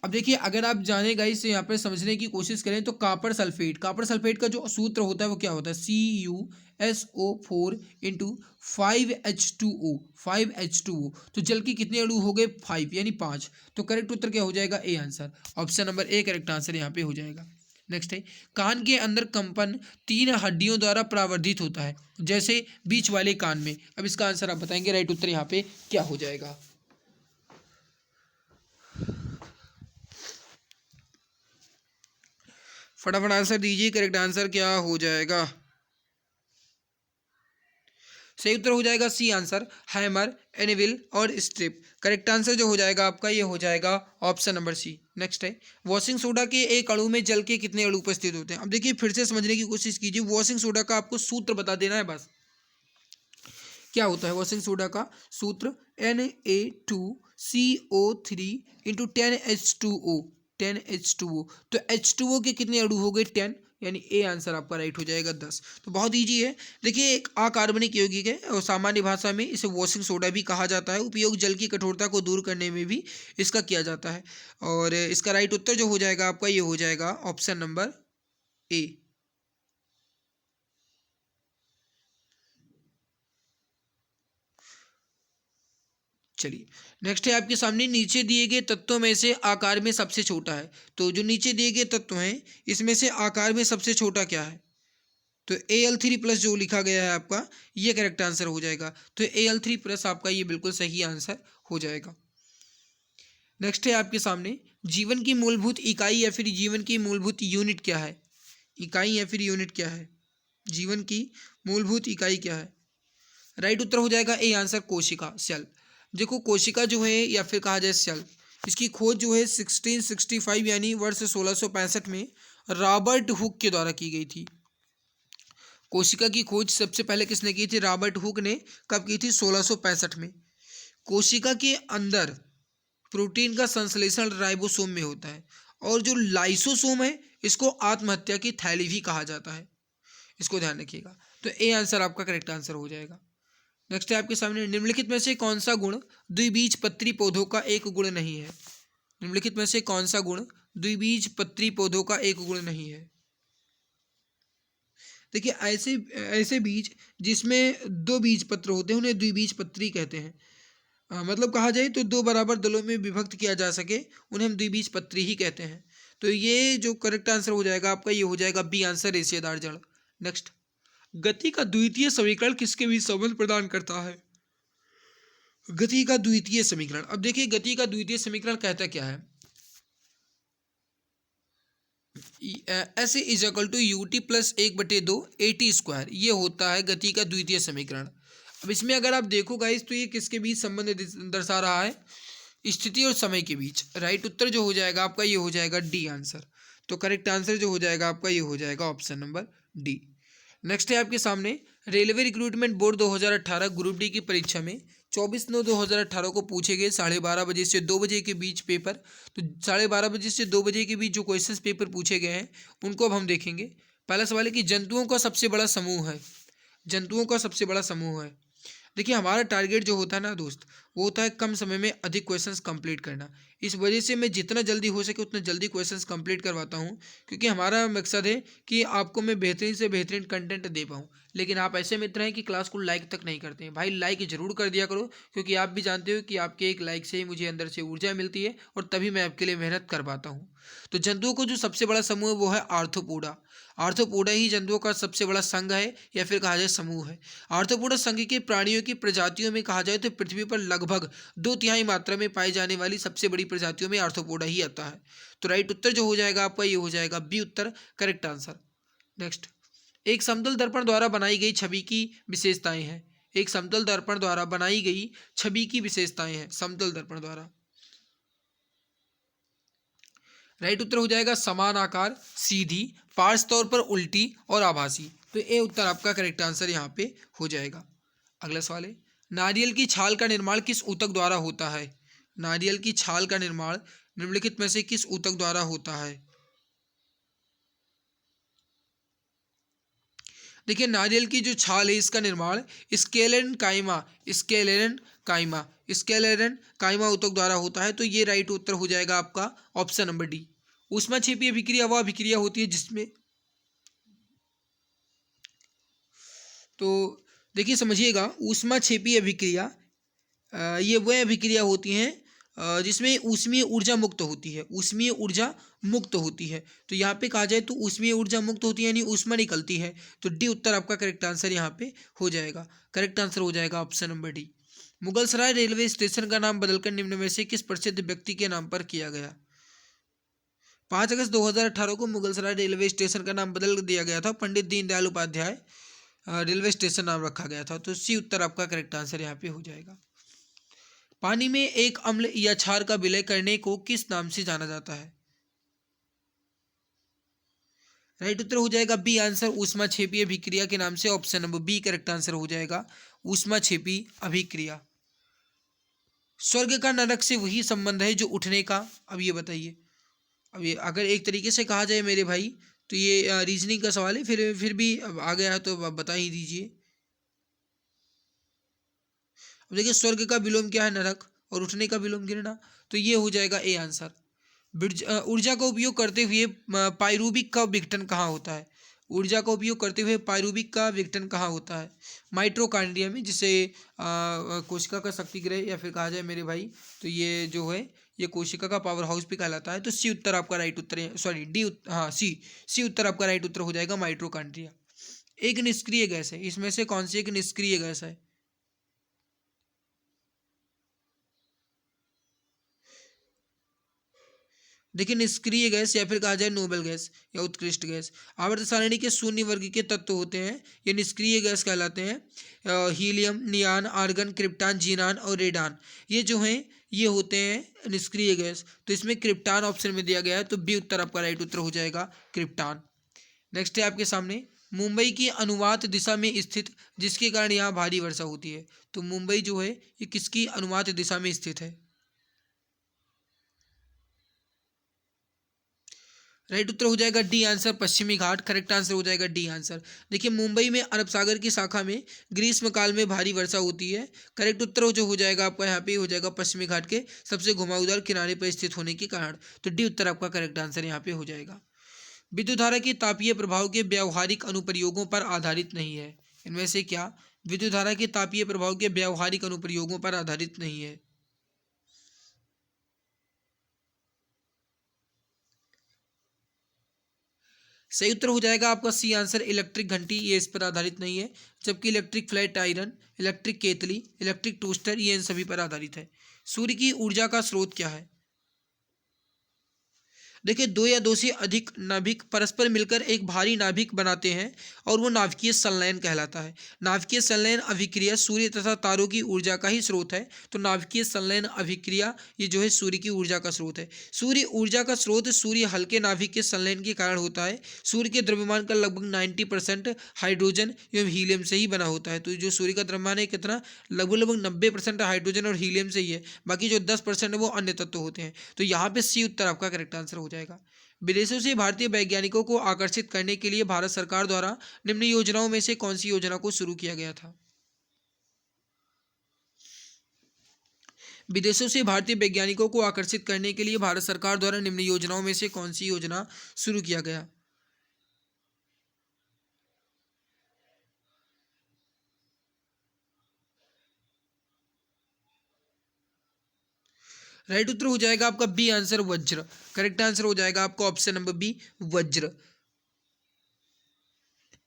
अब देखिए, अगर आप जाने गाइस यहाँ पर समझने की कोशिश करें तो कॉपर सल्फेट का जो सूत्र होता है वो क्या होता है? CuSO4 into 5H2O। तो जल के कितने अणु हो गए? 5 यानी 5। तो करेक्ट उत्तर क्या हो जाएगा? A answer, option number A correct answer यहाँ पे हो जाएगा। नेक्स्ट है, कान के अंदर कंपन 3 हड्डियों द्वारा प्रावर्धित होता है, जैसे बीच वाले कान में। अब इसका आंसर आप बताएंगे। राइट उत्तर यहाँ पे क्या हो जाएगा? फटाफट आंसर दीजिए, करेक्ट आंसर क्या हो जाएगा? सही उत्तर हो जाएगा सी आंसर, हैमर, एनिविल और स्ट्रिप। करेक्ट आंसर जो हो जाएगा आपका ये हो जाएगा ऑप्शन नंबर सी। नेक्स्ट है, वॉशिंग सोडा के एक अणु में जल के कितने अणु उपस्थित होते हैं? अब देखिए, फिर से समझने की कोशिश कीजिए। वॉशिंग सोडा का आपको सूत्र बता देना है बस। क्या होता है वॉशिंग सोडा का सूत्र? Na2CO3 into 10H2O। तो H2O के कितने अणु हो गए? 10, यानी ए आंसर आपका राइट हो जाएगा 10। तो बहुत इजी है। देखिए, एक अकार्बनिक यौगिक है और सामान्य भाषा में इसे वॉशिंग सोडा भी कहा जाता है। उपयोग जल की कठोरता को दूर करने में भी इसका किया जाता है। और इसका राइट उत्तर जो हो जाएगा आपका ये हो जाएगा ऑप्शन नंबर ए। चलिए, नेक्स्ट है आपके सामने, नीचे दिए गए तत्वों में से आकार में सबसे छोटा है। तो जो नीचे दिए गए तत्व हैं इसमें से आकार में सबसे छोटा क्या है? तो Al3+ जो लिखा गया है आपका ये करेक्ट आंसर हो जाएगा। तो Al3+ आपका ये बिल्कुल सही आंसर हो जाएगा। नेक्स्ट है आपके सामने, जीवन की मूलभूत इकाई या फिर जीवन की मूलभूत यूनिट क्या है? इकाई या फिर यूनिट क्या है? जीवन की मूलभूत इकाई क्या है? राइट उत्तर हो जाएगा ए आंसर, कोशिका, सेल। देखो, कोशिका जो है या फिर कहा जाए सेल, इसकी खोज जो है 1665 यानी वर्ष 1665 में रॉबर्ट हुक के द्वारा की गई थी। कोशिका की खोज सबसे पहले किसने की थी? रॉबर्ट हुक ने। कब की थी? 1665 में। कोशिका के अंदर प्रोटीन का संश्लेषण राइबोसोम में होता है और जो लाइसोसोम है इसको आत्महत्या की थैली भी कहा जाता है। इसको ध्यान रखिएगा। तो ए आंसर आपका करेक्ट आंसर हो जाएगा। नेक्स्ट है आपके सामने, निम्नलिखित में से कौन सा गुण द्विबीजपत्री पौधों का एक गुण नहीं है? निम्नलिखित में से कौन सा गुण द्विबीजपत्री पौधों का एक गुण नहीं है? देखिए ऐसे ऐसे बीज जिसमें दो बीज पत्र होते हैं उन्हें द्विबीजपत्री कहते हैं। मतलब कहा जाए तो दो बराबर दलों में विभक्त किया जा सके उन्हें हम द्विबीजपत्री ही कहते हैं। तो ये जो करेक्ट आंसर हो जाएगा आपका, ये हो जाएगा बी आंसर, रेशेदार जड़। नेक्स्ट, गति का द्वितीय समीकरण किसके बीच संबंध प्रदान करता है? गति का द्वितीय समीकरण, अब देखिए गति का द्वितीय समीकरण कहता क्या है? S is equal to U T plus 1/2 AT square, ये होता है गति का द्वितीय समीकरण। अब इसमें अगर आप देखो गाइस तो ये किसके बीच संबंध दर्शा रहा है? स्थिति और समय के बीच। राइट उत्तर जो हो जाएगा आपका, ये हो जाएगा डी आंसर। तो करेक्ट आंसर जो हो जाएगा आपका, ये हो जाएगा ऑप्शन नंबर डी। नेक्स्ट है आपके सामने, railway recruitment board 2018 group D की परीक्षा में 24/9/2018 को पूछे गए 12:30 बजे से 2 बजे के बीच पेपर। तो 12:30 बजे से 2 बजे के बीच जो क्वेश्चंस पेपर पूछे गए हैं उनको अब हम देखेंगे। पहला सवाल है कि जंतुओं का सबसे बड़ा समूह है। जंतुओं का सबसे बड़ा समूह है। देखिए हमारा टारगेट जो होता है ना दोस्त, वो होता है कम समय में अधिक क्वेश्चंस कंप्लीट करना। इस वजह से मैं जितना जल्दी हो सके उतना जल्दी क्वेश्चंस कंप्लीट करवाता हूँ, क्योंकि हमारा मकसद है कि आपको मैं बेहतरीन से बेहतरीन कंटेंट दे पाऊँ। लेकिन आप ऐसे मित्र हैं कि क्लास को लाइक तक नहीं करते हैं। भाई लाइक ज़रूर कर दिया करो, क्योंकि आप भी जानते हो कि आपके एक लाइक से ही मुझे अंदर से ऊर्जा मिलती है और तभी मैं आपके लिए मेहनत कर पाता हूँ। तो जंतुओं को जो सबसे बड़ा समूह है वो है आर्थ्रोपोडा। आर्थ्रोपोडा ही जंतुओं का सबसे बड़ा संघ है या फिर कहा जाए समूह है। आर्थ्रोपोडा संघ के प्राणियों की प्रजातियों में कहा जाए तो पृथ्वी पर लगभग 2/3 मात्रा में पाई जाने वाली सबसे बड़ी प्रजातियों में आर्थ्रोपोडा ही आता है। तो राइट उत्तर जो हो जाएगा आपका, ये हो जाएगा बी उत्तर, करेक्ट आंसर। नेक्स्ट, एक समतल दर्पण द्वारा बनाई गई छवि की विशेषताएं हैं। एक समतल दर्पण द्वारा बनाई गई छवि की विशेषताएं हैं। समतल दर्पण द्वारा, राइट उत्तर हो जाएगा समान आकार, सीधी, पार्श्व तौर पर उल्टी और आभासी। तो ए उत्तर आपका करेक्ट आंसर यहाँ पे हो जाएगा। अगला सवाल है, नारियल की छाल का निर्माण किस ऊतक द्वारा होता है? नारियल की छाल का निर्माण निम्नलिखित में से किस ऊतक द्वारा होता है? देखिए नारियल की जो छाल है इसका निर्माण स्केलेरन काइमा स्केलेरन काइमा ऊतक द्वारा होता है। तो ये राइट उत्तर हो जाएगा आपका ऑप्शन नंबर डी। ऊष्माक्षेपीय अभिक्रिया वह अभिक्रिया होती है जिसमें, तो देखिए समझिएगा, ऊष्माक्षेपीय अभिक्रिया ये वह अभिक्रिया होती हैं जिसमें ऊष्मीय ऊर्जा मुक्त होती है। ऊष्मीय ऊर्जा मुक्त होती है। तो यहाँ पे कहा जाए तो ऊष्मीय ऊर्जा मुक्त होती है यानी ऊष्मा निकलती है। तो डी उत्तर आपका करेक्ट आंसर यहाँ पे हो जाएगा। करेक्ट आंसर हो जाएगा option number D. Mughalsarai railway station का नाम बदलकर निम्न में से किस प्रसिद्ध व्यक्ति के नाम पर किया गया? 5 अगस्त 2018 को मुगलसराय रेलवे स्टेशन का नाम बदल दिया गया था। पंडित दीनदयाल उपाध्याय रेलवे स्टेशन नाम रखा गया था। तो सी उत्तर आपका करेक्ट आंसर यहाँ पे हो जाएगा। पानी में एक अम्ल या क्षार का विलय करने को किस नाम से जाना जाता है? राइट उत्तर हो जाएगा बी आंसर, ऊष्माक्षेपीय अभिक्रिया के नाम से। Option number B correct answer हो जाएगा, ऊष्माक्षेपी अभिक्रिया। स्वर्ग का नरक से वही संबंध है जो उठने का। अब ये बताइए, अब ये अगर एक तरीके से कहा जाए मेरे भाई तो ये रीजनिंग का सवाल है, फिर भी अब आ गया है तो अब बता ही दीजिए। अब देखिए स्वर्ग का विलोम क्या है? नरक, और उठने का विलोम गिरना। तो ये हो जाएगा ए आंसर। ऊर्जा का उपयोग करते हुए पाइरूबिक का विघटन कहाँ होता है? ऊर्जा का उपयोग करते हुए पाइरूबिक का विघटन कहाँ होता है? माइटोकॉन्ड्रिया में, जिसे कोशिका का शक्तिगृह या फिर कहा जाए मेरे भाई तो ये जो है ये कोशिका का पावर हाउस भी कहलाता है। तो सी उत्तर आपका राइट उत्तर है, सॉरी डी, हाँ सी उत्तर आपका राइट उत्तर हो जाएगा, माइटोकॉन्ड्रिया। एक निष्क्रिय गैस है, इसमें से कौन सी एक निष्क्रिय गैस है? देखिए निष्क्रिय गैस या फिर कहा जाए नोबल गैस या उत्कृष्ट गैस। आवर्त सारणी के शून्य वर्ग के तत्व होते हैं, ये निष्क्रिय गैस कहलाते हैं। हीलियम, नियान, आर्गन, क्रिप्टान, जीनान और रेडान, ये जो हैं ये होते हैं निष्क्रिय गैस। तो इसमें क्रिप्टान ऑप्शन में दिया गया है, तो बी उत्तर आपका राइट उत्तर हो जाएगा, क्रिप्टान। नेक्स्ट है आपके सामने, मुंबई की अनुवात दिशा में स्थित जिसके कारण यहाँ भारी वर्षा होती है। तो मुंबई जो है ये किसकी अनुवात दिशा में स्थित है? राइट उत्तर हो जाएगा डी आंसर, पश्चिमी घाट। करेक्ट आंसर हो जाएगा डी आंसर। देखिए मुंबई में अरब सागर की शाखा में ग्रीष्म काल में भारी वर्षा होती है। करेक्ट उत्तर जो हो जाएगा आपका यहाँ पे हो जाएगा पश्चिमी घाट के सबसे घुमावदार किनारे पर स्थित होने के कारण। तो डी उत्तर आपका करेक्ट आंसर यहाँ पे हो जाएगा। विद्युत धारा के तापीय प्रभाव के व्यावहारिक अनुप्रयोगों पर आधारित नहीं है। इनमें से क्या विद्युत धारा के तापीय प्रभाव के व्यावहारिक अनुप्रयोगों पर आधारित नहीं है? सही उत्तर हो जाएगा आपका सी आंसर, इलेक्ट्रिक घंटी, ये इस पर आधारित नहीं है। जबकि इलेक्ट्रिक फ्लैट आयरन, इलेक्ट्रिक केतली, इलेक्ट्रिक टोस्टर ये इन सभी पर आधारित है। सूर्य की ऊर्जा का स्रोत क्या है? देखिए दो या दो से अधिक नाभिक परस्पर मिलकर एक भारी नाभिक बनाते हैं और वो नाभिकीय संलयन कहलाता है। नाभिकीय संलयन अभिक्रिया सूर्य तथा तारों की ऊर्जा का ही स्रोत है। तो नाभिकीय संलयन अभिक्रिया ये जो है सूर्य की ऊर्जा का स्रोत है। सूर्य ऊर्जा का स्रोत सूर्य हल्के नाभिक के संलयन के कारण होता है। सूर्य के द्रव्यमान का लगभग 90% हाइड्रोजन एवं हीलियम से ही बना होता है। तो जो सूर्य का द्रव्यमान है कितना, लगभग लगभग 90% हाइड्रोजन और हीलियम से ही है। बाकी जो 10% है वो अन्य तत्व होते हैं। तो यहाँ पे सी उत्तर आपका करेक्ट आंसर हो जाएगा। विदेशों से भारतीय वैज्ञानिकों को आकर्षित करने के लिए भारत सरकार द्वारा निम्न योजनाओं में से कौन सी योजना को शुरू किया गया था? विदेशों से भारतीय वैज्ञानिकों को आकर्षित करने के लिए भारत सरकार द्वारा निम्न योजनाओं में से कौन सी योजना शुरू किया गया? राइट उत्तर हो जाएगा आपका बी आंसर, वज्र। करेक्ट आंसर हो जाएगा आपका ऑप्शन नंबर बी, वज्र।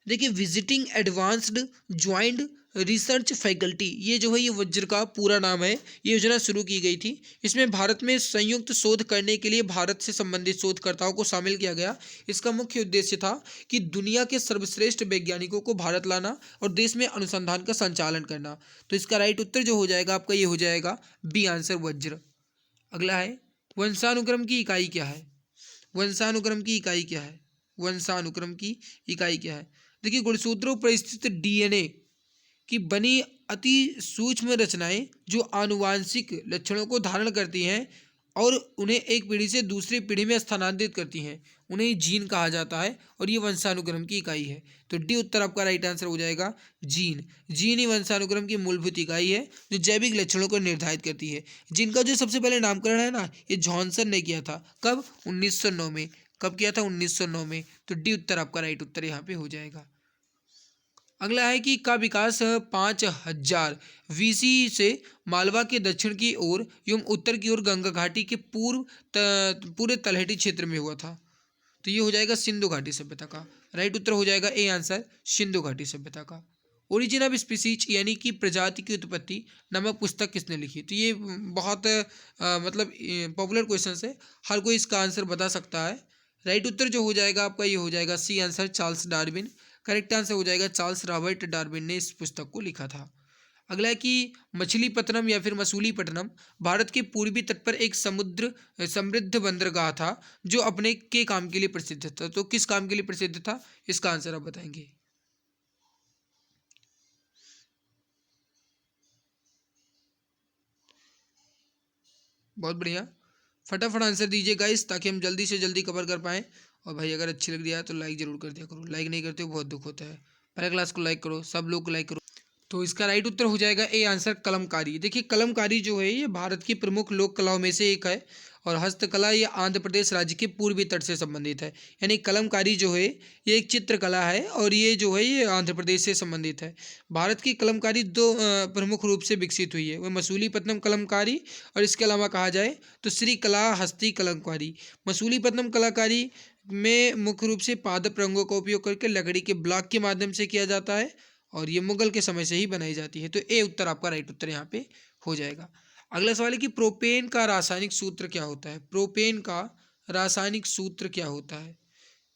देखिए visiting advanced joint research faculty, ये जो है ये वज्र का पूरा नाम है। ये योजना शुरू की गई थी। इसमें भारत में संयुक्त शोध करने के लिए भारत से संबंधित शोधकर्ताओं को शामिल किया गया। इसका मुख्य उद्देश्य था कि दुनिया के सर्वश्रेष्ठ वैज्ञानिकों को भारत लाना और देश में अनुसंधान का संचालन करना। तो इसका राइट उत्तर जो हो जाएगा आपका ये हो जाएगा बी आंसर, वज्र। अगला है, वंशानुक्रम की इकाई क्या है? वंशानुक्रम की इकाई क्या है? वंशानुक्रम की इकाई क्या है? देखिए गुणसूत्रों पर स्थित डीएनए की बनी अति सूक्ष्म रचनाएं जो आनुवांशिक लक्षणों को धारण करती हैं और उन्हें एक पीढ़ी से दूसरी पीढ़ी में स्थानांतरित करती हैं, उन्हें जीन कहा जाता है और ये वंशानुक्रम की इकाई है। तो डी उत्तर आपका राइट आंसर हो जाएगा, जीन। जीन ही वंशानुक्रम की मूलभूत इकाई है जो जैविक लक्षणों को निर्धारित करती है। जिनका जो सबसे पहले नामकरण है ना, ये जॉनसन ने किया था। कब? 1909 में। कब किया था? 1909 में। तो डी उत्तर आपका राइट उत्तर यहाँ पे हो जाएगा। अगला है कि का विकास 5000 वीसी से मालवा के दक्षिण की ओर एवं उत्तर की ओर गंगा घाटी के पूरे तलहटी क्षेत्र में हुआ था। तो ये हो जाएगा सिंधु घाटी सभ्यता का। राइट उत्तर हो जाएगा ए आंसर, सिंधु घाटी सभ्यता का। ओरिजिन ऑफ स्पीसीज यानी कि प्रजाति की उत्पत्ति नामक पुस्तक किसने लिखी? तो ये बहुत मतलब पॉपुलर क्वेश्चन है, हर कोई इसका आंसर बता सकता है। राइट उत्तर जो हो जाएगा आपका ये हो जाएगा C answer, Charles Darwin. Correct answer हो जाएगा चार्ल्स रॉबर्ट डार्विन ने इस पुस्तक को लिखा था। अगला है कि मछलीपट्टनम या फिर मसूलीपट्टनम भारत के पूर्वी तट पर एक समुद्र समृद्ध बंदरगाह था जो अपने के काम के लिए प्रसिद्ध था। तो किस काम के लिए प्रसिद्ध था? इसका आंसर आप बताएंगे। बहुत बढ़िया, फटाफट आंसर दीजिए गाइस ताकि हम जल्दी से जल्दी कवर कर पाएँ। और भाई अगर अच्छी लग रही है तो लाइक ज़रूर कर दिया करो, लाइक नहीं करते हो बहुत दुख होता है। पहले क्लास को लाइक करो, सब लोग को लाइक करो। तो इसका राइट उत्तर हो जाएगा ए आंसर, कलमकारी। देखिए कलमकारी जो है ये भारत की प्रमुख लोक कलाओं में से एक है और हस्तकला ये आंध्र प्रदेश राज्य के पूर्वी तट से संबंधित है। यानी कलमकारी जो है ये एक चित्रकला है और ये जो है ये आंध्र प्रदेश से संबंधित है। भारत की कलमकारी दो प्रमुख रूप से विकसित हुई है, वह मसूलीपट्टनम कलमकारी और इसके अलावा कहा जाए तो श्री कला हस्ती कलमकारी। मसूलीपट्टनम कलाकारी में मुख्य रूप से पादप रंगों का उपयोग करके लकड़ी के ब्लॉक के माध्यम से किया जाता है और ये मुगल के समय से ही बनाई जाती है। तो ए उत्तर आपका राइट उत्तर यहाँ पे हो जाएगा। अगला सवाल है कि प्रोपेन का रासायनिक सूत्र क्या होता है? प्रोपेन का रासायनिक सूत्र क्या होता है?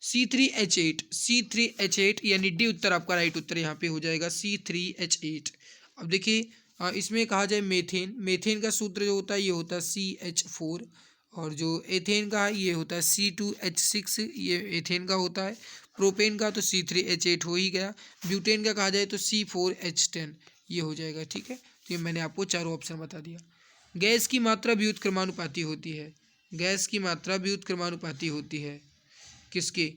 C3H8 यानी डी उत्तर आपका राइट उत्तर यहाँ पे हो जाएगा C3H8। अब देखिए इसमें कहा जाए मेथेन का सूत्र जो होता है ये होता है CH4, और जो एथेन का है ये होता है C2H6, ये एथेन का होता है। प्रोपेन का तो C3H8 हो ही गया। ब्यूटेन का कहा जाए तो C4H10 ये हो जाएगा। ठीक है, तो ये मैंने आपको चारों ऑप्शन बता दिया। गैस की मात्रा व्युत्क्रमानुपाती होती है। गैस की मात्रा व्युत्क्रमानुपाती होती है किसके?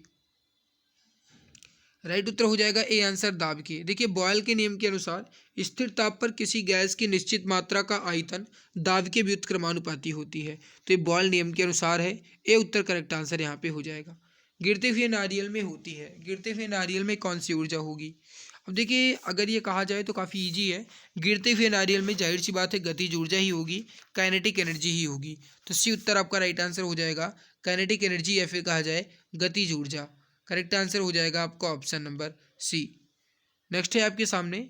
राइट उत्तर हो जाएगा ए आंसर दाब के। देखिए बॉयल के नियम के अनुसार स्थिर ताप पर किसी गैस की निश्चित मात्रा का आयतन दाब के व्युत्क्रमानुपाती होती है। तो ये बॉयल नियम के अनुसार है। ए उत्तर करेक्ट आंसर यहाँ पे हो जाएगा। गिरते हुए नारियल में होती है। गिरते हुए नारियल में कौन सी ऊर्जा होगी? अब देखिए अगर ये कहा जाए तो काफ़ी इजी है। गिरते हुए नारियल में जाहिर सी बात है गतिज ऊर्जा ही होगी, काइनेटिक एनर्जी ही होगी। तो सी उत्तर आपका राइट आंसर हो जाएगा काइनेटिक एनर्जी, या फिर कहा जाए गतिज ऊर्जा। करेक्ट आंसर हो जाएगा आपका ऑप्शन नंबर सी। नेक्स्ट है आपके सामने,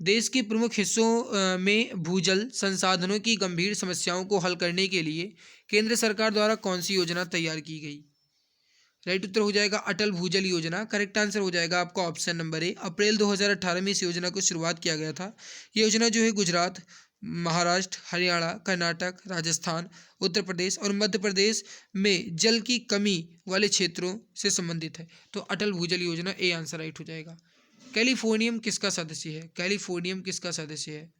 देश के प्रमुख हिस्सों में भूजल संसाधनों की गंभीर समस्याओं को हल करने के लिए केंद्र सरकार द्वारा कौन सी योजना तैयार की गई? राइट उत्तर हो जाएगा अटल भूजल योजना। करेक्ट आंसर हो जाएगा आपका ऑप्शन नंबर ए। अप्रैल 2018 में इस योजना को शुरुआत किया गया था। ये योजना जो है गुजरात, महाराष्ट्र, हरियाणा, कर्नाटक, राजस्थान, उत्तर प्रदेश और मध्य प्रदेश में जल की कमी वाले क्षेत्रों से संबंधित है। तो अटल भूजल योजना ए आंसर राइट हो जाएगा। कैलिफोर्नियम किसका सदस्य है? कैलिफोर्नियम किसका सदस्य है?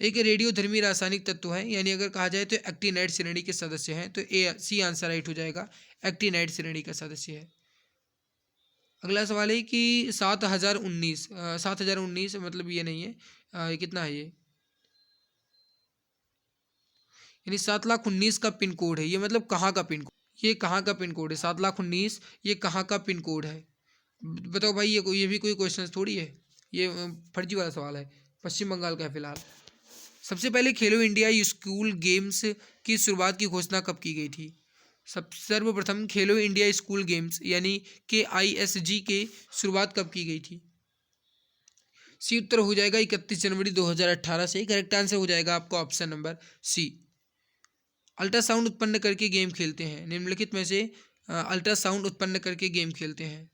एक रेडियोधर्मी रासायनिक तत्व है, यानी अगर कहा जाए तो एक्टिनाइड श्रेणी के सदस्य हैं। तो ए सी आंसर राइट हो जाएगा, एक्टिनाइड श्रेणी का सदस्य है। अगला सवाल है कि 7019 मतलब ये नहीं है, ये कितना है? ये यानी 7,19,000 का पिन कोड है। ये मतलब कहाँ का पिन कोड? ये कहाँ का पिन कोड है? 7,19,000 ये कहाँ का पिन कोड है? बताओ भाई, ये भी कोई क्वेश्चन थोड़ी है, ये फर्जी वाला सवाल है। पश्चिम बंगाल का है फिलहाल। सबसे पहले खेलो इंडिया स्कूल गेम्स की शुरुआत की घोषणा कब की गई थी? सर्वप्रथम खेलो इंडिया स्कूल गेम्स यानी KISG के शुरुआत कब की गई थी? सी उत्तर हो जाएगा 31 जनवरी 2018 से। करेक्ट आंसर हो जाएगा आपका ऑप्शन नंबर सी। अल्ट्रासाउंड उत्पन्न करके गेम खेलते हैं, निम्नलिखित में से अल्ट्रासाउंड उत्पन्न करके गेम खेलते हैं।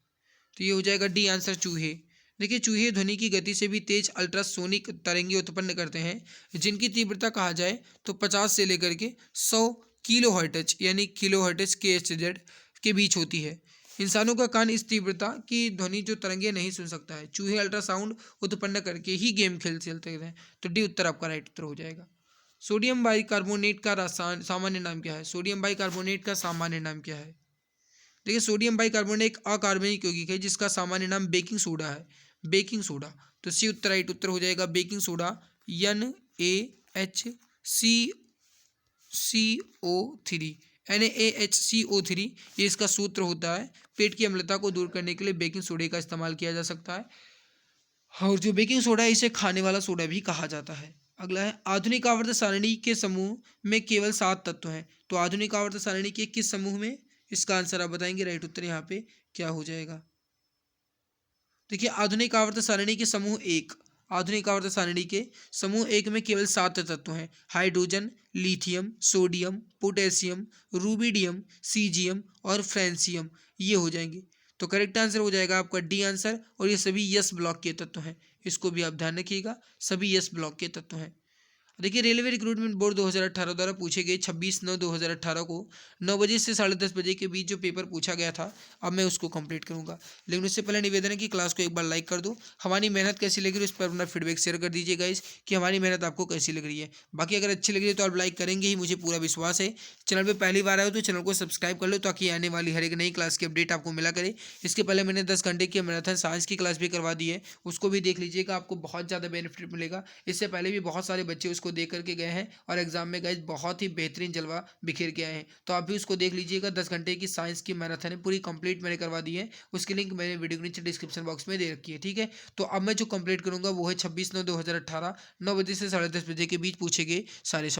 तो ये हो जाएगा डी आंसर चूहे। देखिए चूहे ध्वनि की गति से भी तेज अल्ट्रासोनिक तरंगे उत्पन्न करते हैं, जिनकी तीव्रता कहा जाए तो 50 से लेकर के 100 किलो हर्ट्ज यानी किलो हर्ट्ज KHz के बीच होती है। इंसानों का कान इस तीव्रता की ध्वनि जो तरंगे नहीं सुन सकता है। चूहे अल्ट्रासाउंड उत्पन्न करके ही गेम खेलते हैं। तो डी उत्तर आपका राइट उत्तर हो जाएगा। सोडियम बाइकार्बोनेट का सामान्य नाम क्या है? सोडियम बाइकार्बोनेट का सामान्य नाम क्या है? देखिए सोडियम बाइकार्बोनेट एक अकार्बनिक यौगिक है जिसका सामान्य नाम बेकिंग सोडा है। Baking soda. तो सी उत्तर राइट उत्तर हो जाएगा बेकिंग सोडा, NaHCO3 ये इसका सूत्र होता है। पेट की अम्लता को दूर करने के लिए बेकिंग सोडे का इस्तेमाल किया जा सकता है, और जो बेकिंग सोडा है इसे खाने वाला सोडा भी कहा जाता है। अगला है आधुनिक आवर्त सारणी के समूह में केवल 7 तत्व हैं। तो आधुनिक आवर्त सारणी के किस समूह में? इसका आंसर आप बताएंगे। राइट उत्तर यहाँ पे क्या हो जाएगा? देखिए आधुनिक आवर्त सारणी के समूह एक, आधुनिक आवर्त सारणी के समूह एक में केवल 7 तत्व हैं। Hydrogen, lithium, sodium, potassium, rubidium, caesium और फ्रेंसियम ये हो जाएंगे। तो करेक्ट आंसर हो जाएगा आपका डी आंसर, और ये सभी यस ब्लॉक के तत्व हैं। इसको भी आप ध्यान रखिएगा, सभी यस ब्लॉक के तत्व हैं। देखिए रेलवे रिक्रूटमेंट बोर्ड 2018 द्वारा पूछे गए 26/9/2018 को 9 बजे से 10:30 बजे के बीच जो पेपर पूछा गया था, अब मैं उसको कंप्लीट करूंगा। लेकिन उससे पहले निवेदन है कि क्लास को एक बार लाइक कर दो। हमारी मेहनत कैसी लग रही है उस पर अपना फीडबैक शेयर कर दीजिए गाइस, कि हमारी मेहनत आपको कैसी लग रही है। बाकी अगर अच्छी लग रही है तो आप लाइक करेंगे ही, मुझे पूरा विश्वास है। चैनल पर पहली बार आए हो तो चैनल को सब्सक्राइब कर लो, ताकि आने वाली हर एक नई क्लास की अपडेट आपको मिला करे। इसके पहले मैंने 10 घंटे की मैराथन साइंस की क्लास भी करवा दी है, उसको भी देख लीजिएगा, आपको बहुत ज़्यादा बेनिफिट मिलेगा। इससे पहले भी बहुत सारे बच्चे उसको देख करके गए हैं और एग्जाम में गाइस बहुत ही बेहतरीन जलवा बिखेर के आए हैं। तो आप भी उसको देख लीजिएगा। 10 घंटे की साइंस की मैराथन है, पूरी कंप्लीट मैंने करवा दी है। उसकी लिंक मैंने वीडियो के नीचे डिस्क्रिप्शन बॉक्स में दे रखी है, ठीक है। तो अब मैं जो कंप्लीट करूंगा वो है 26/9/2018 9 बजे से 10:30 बजे के बीच पूछे गए सारे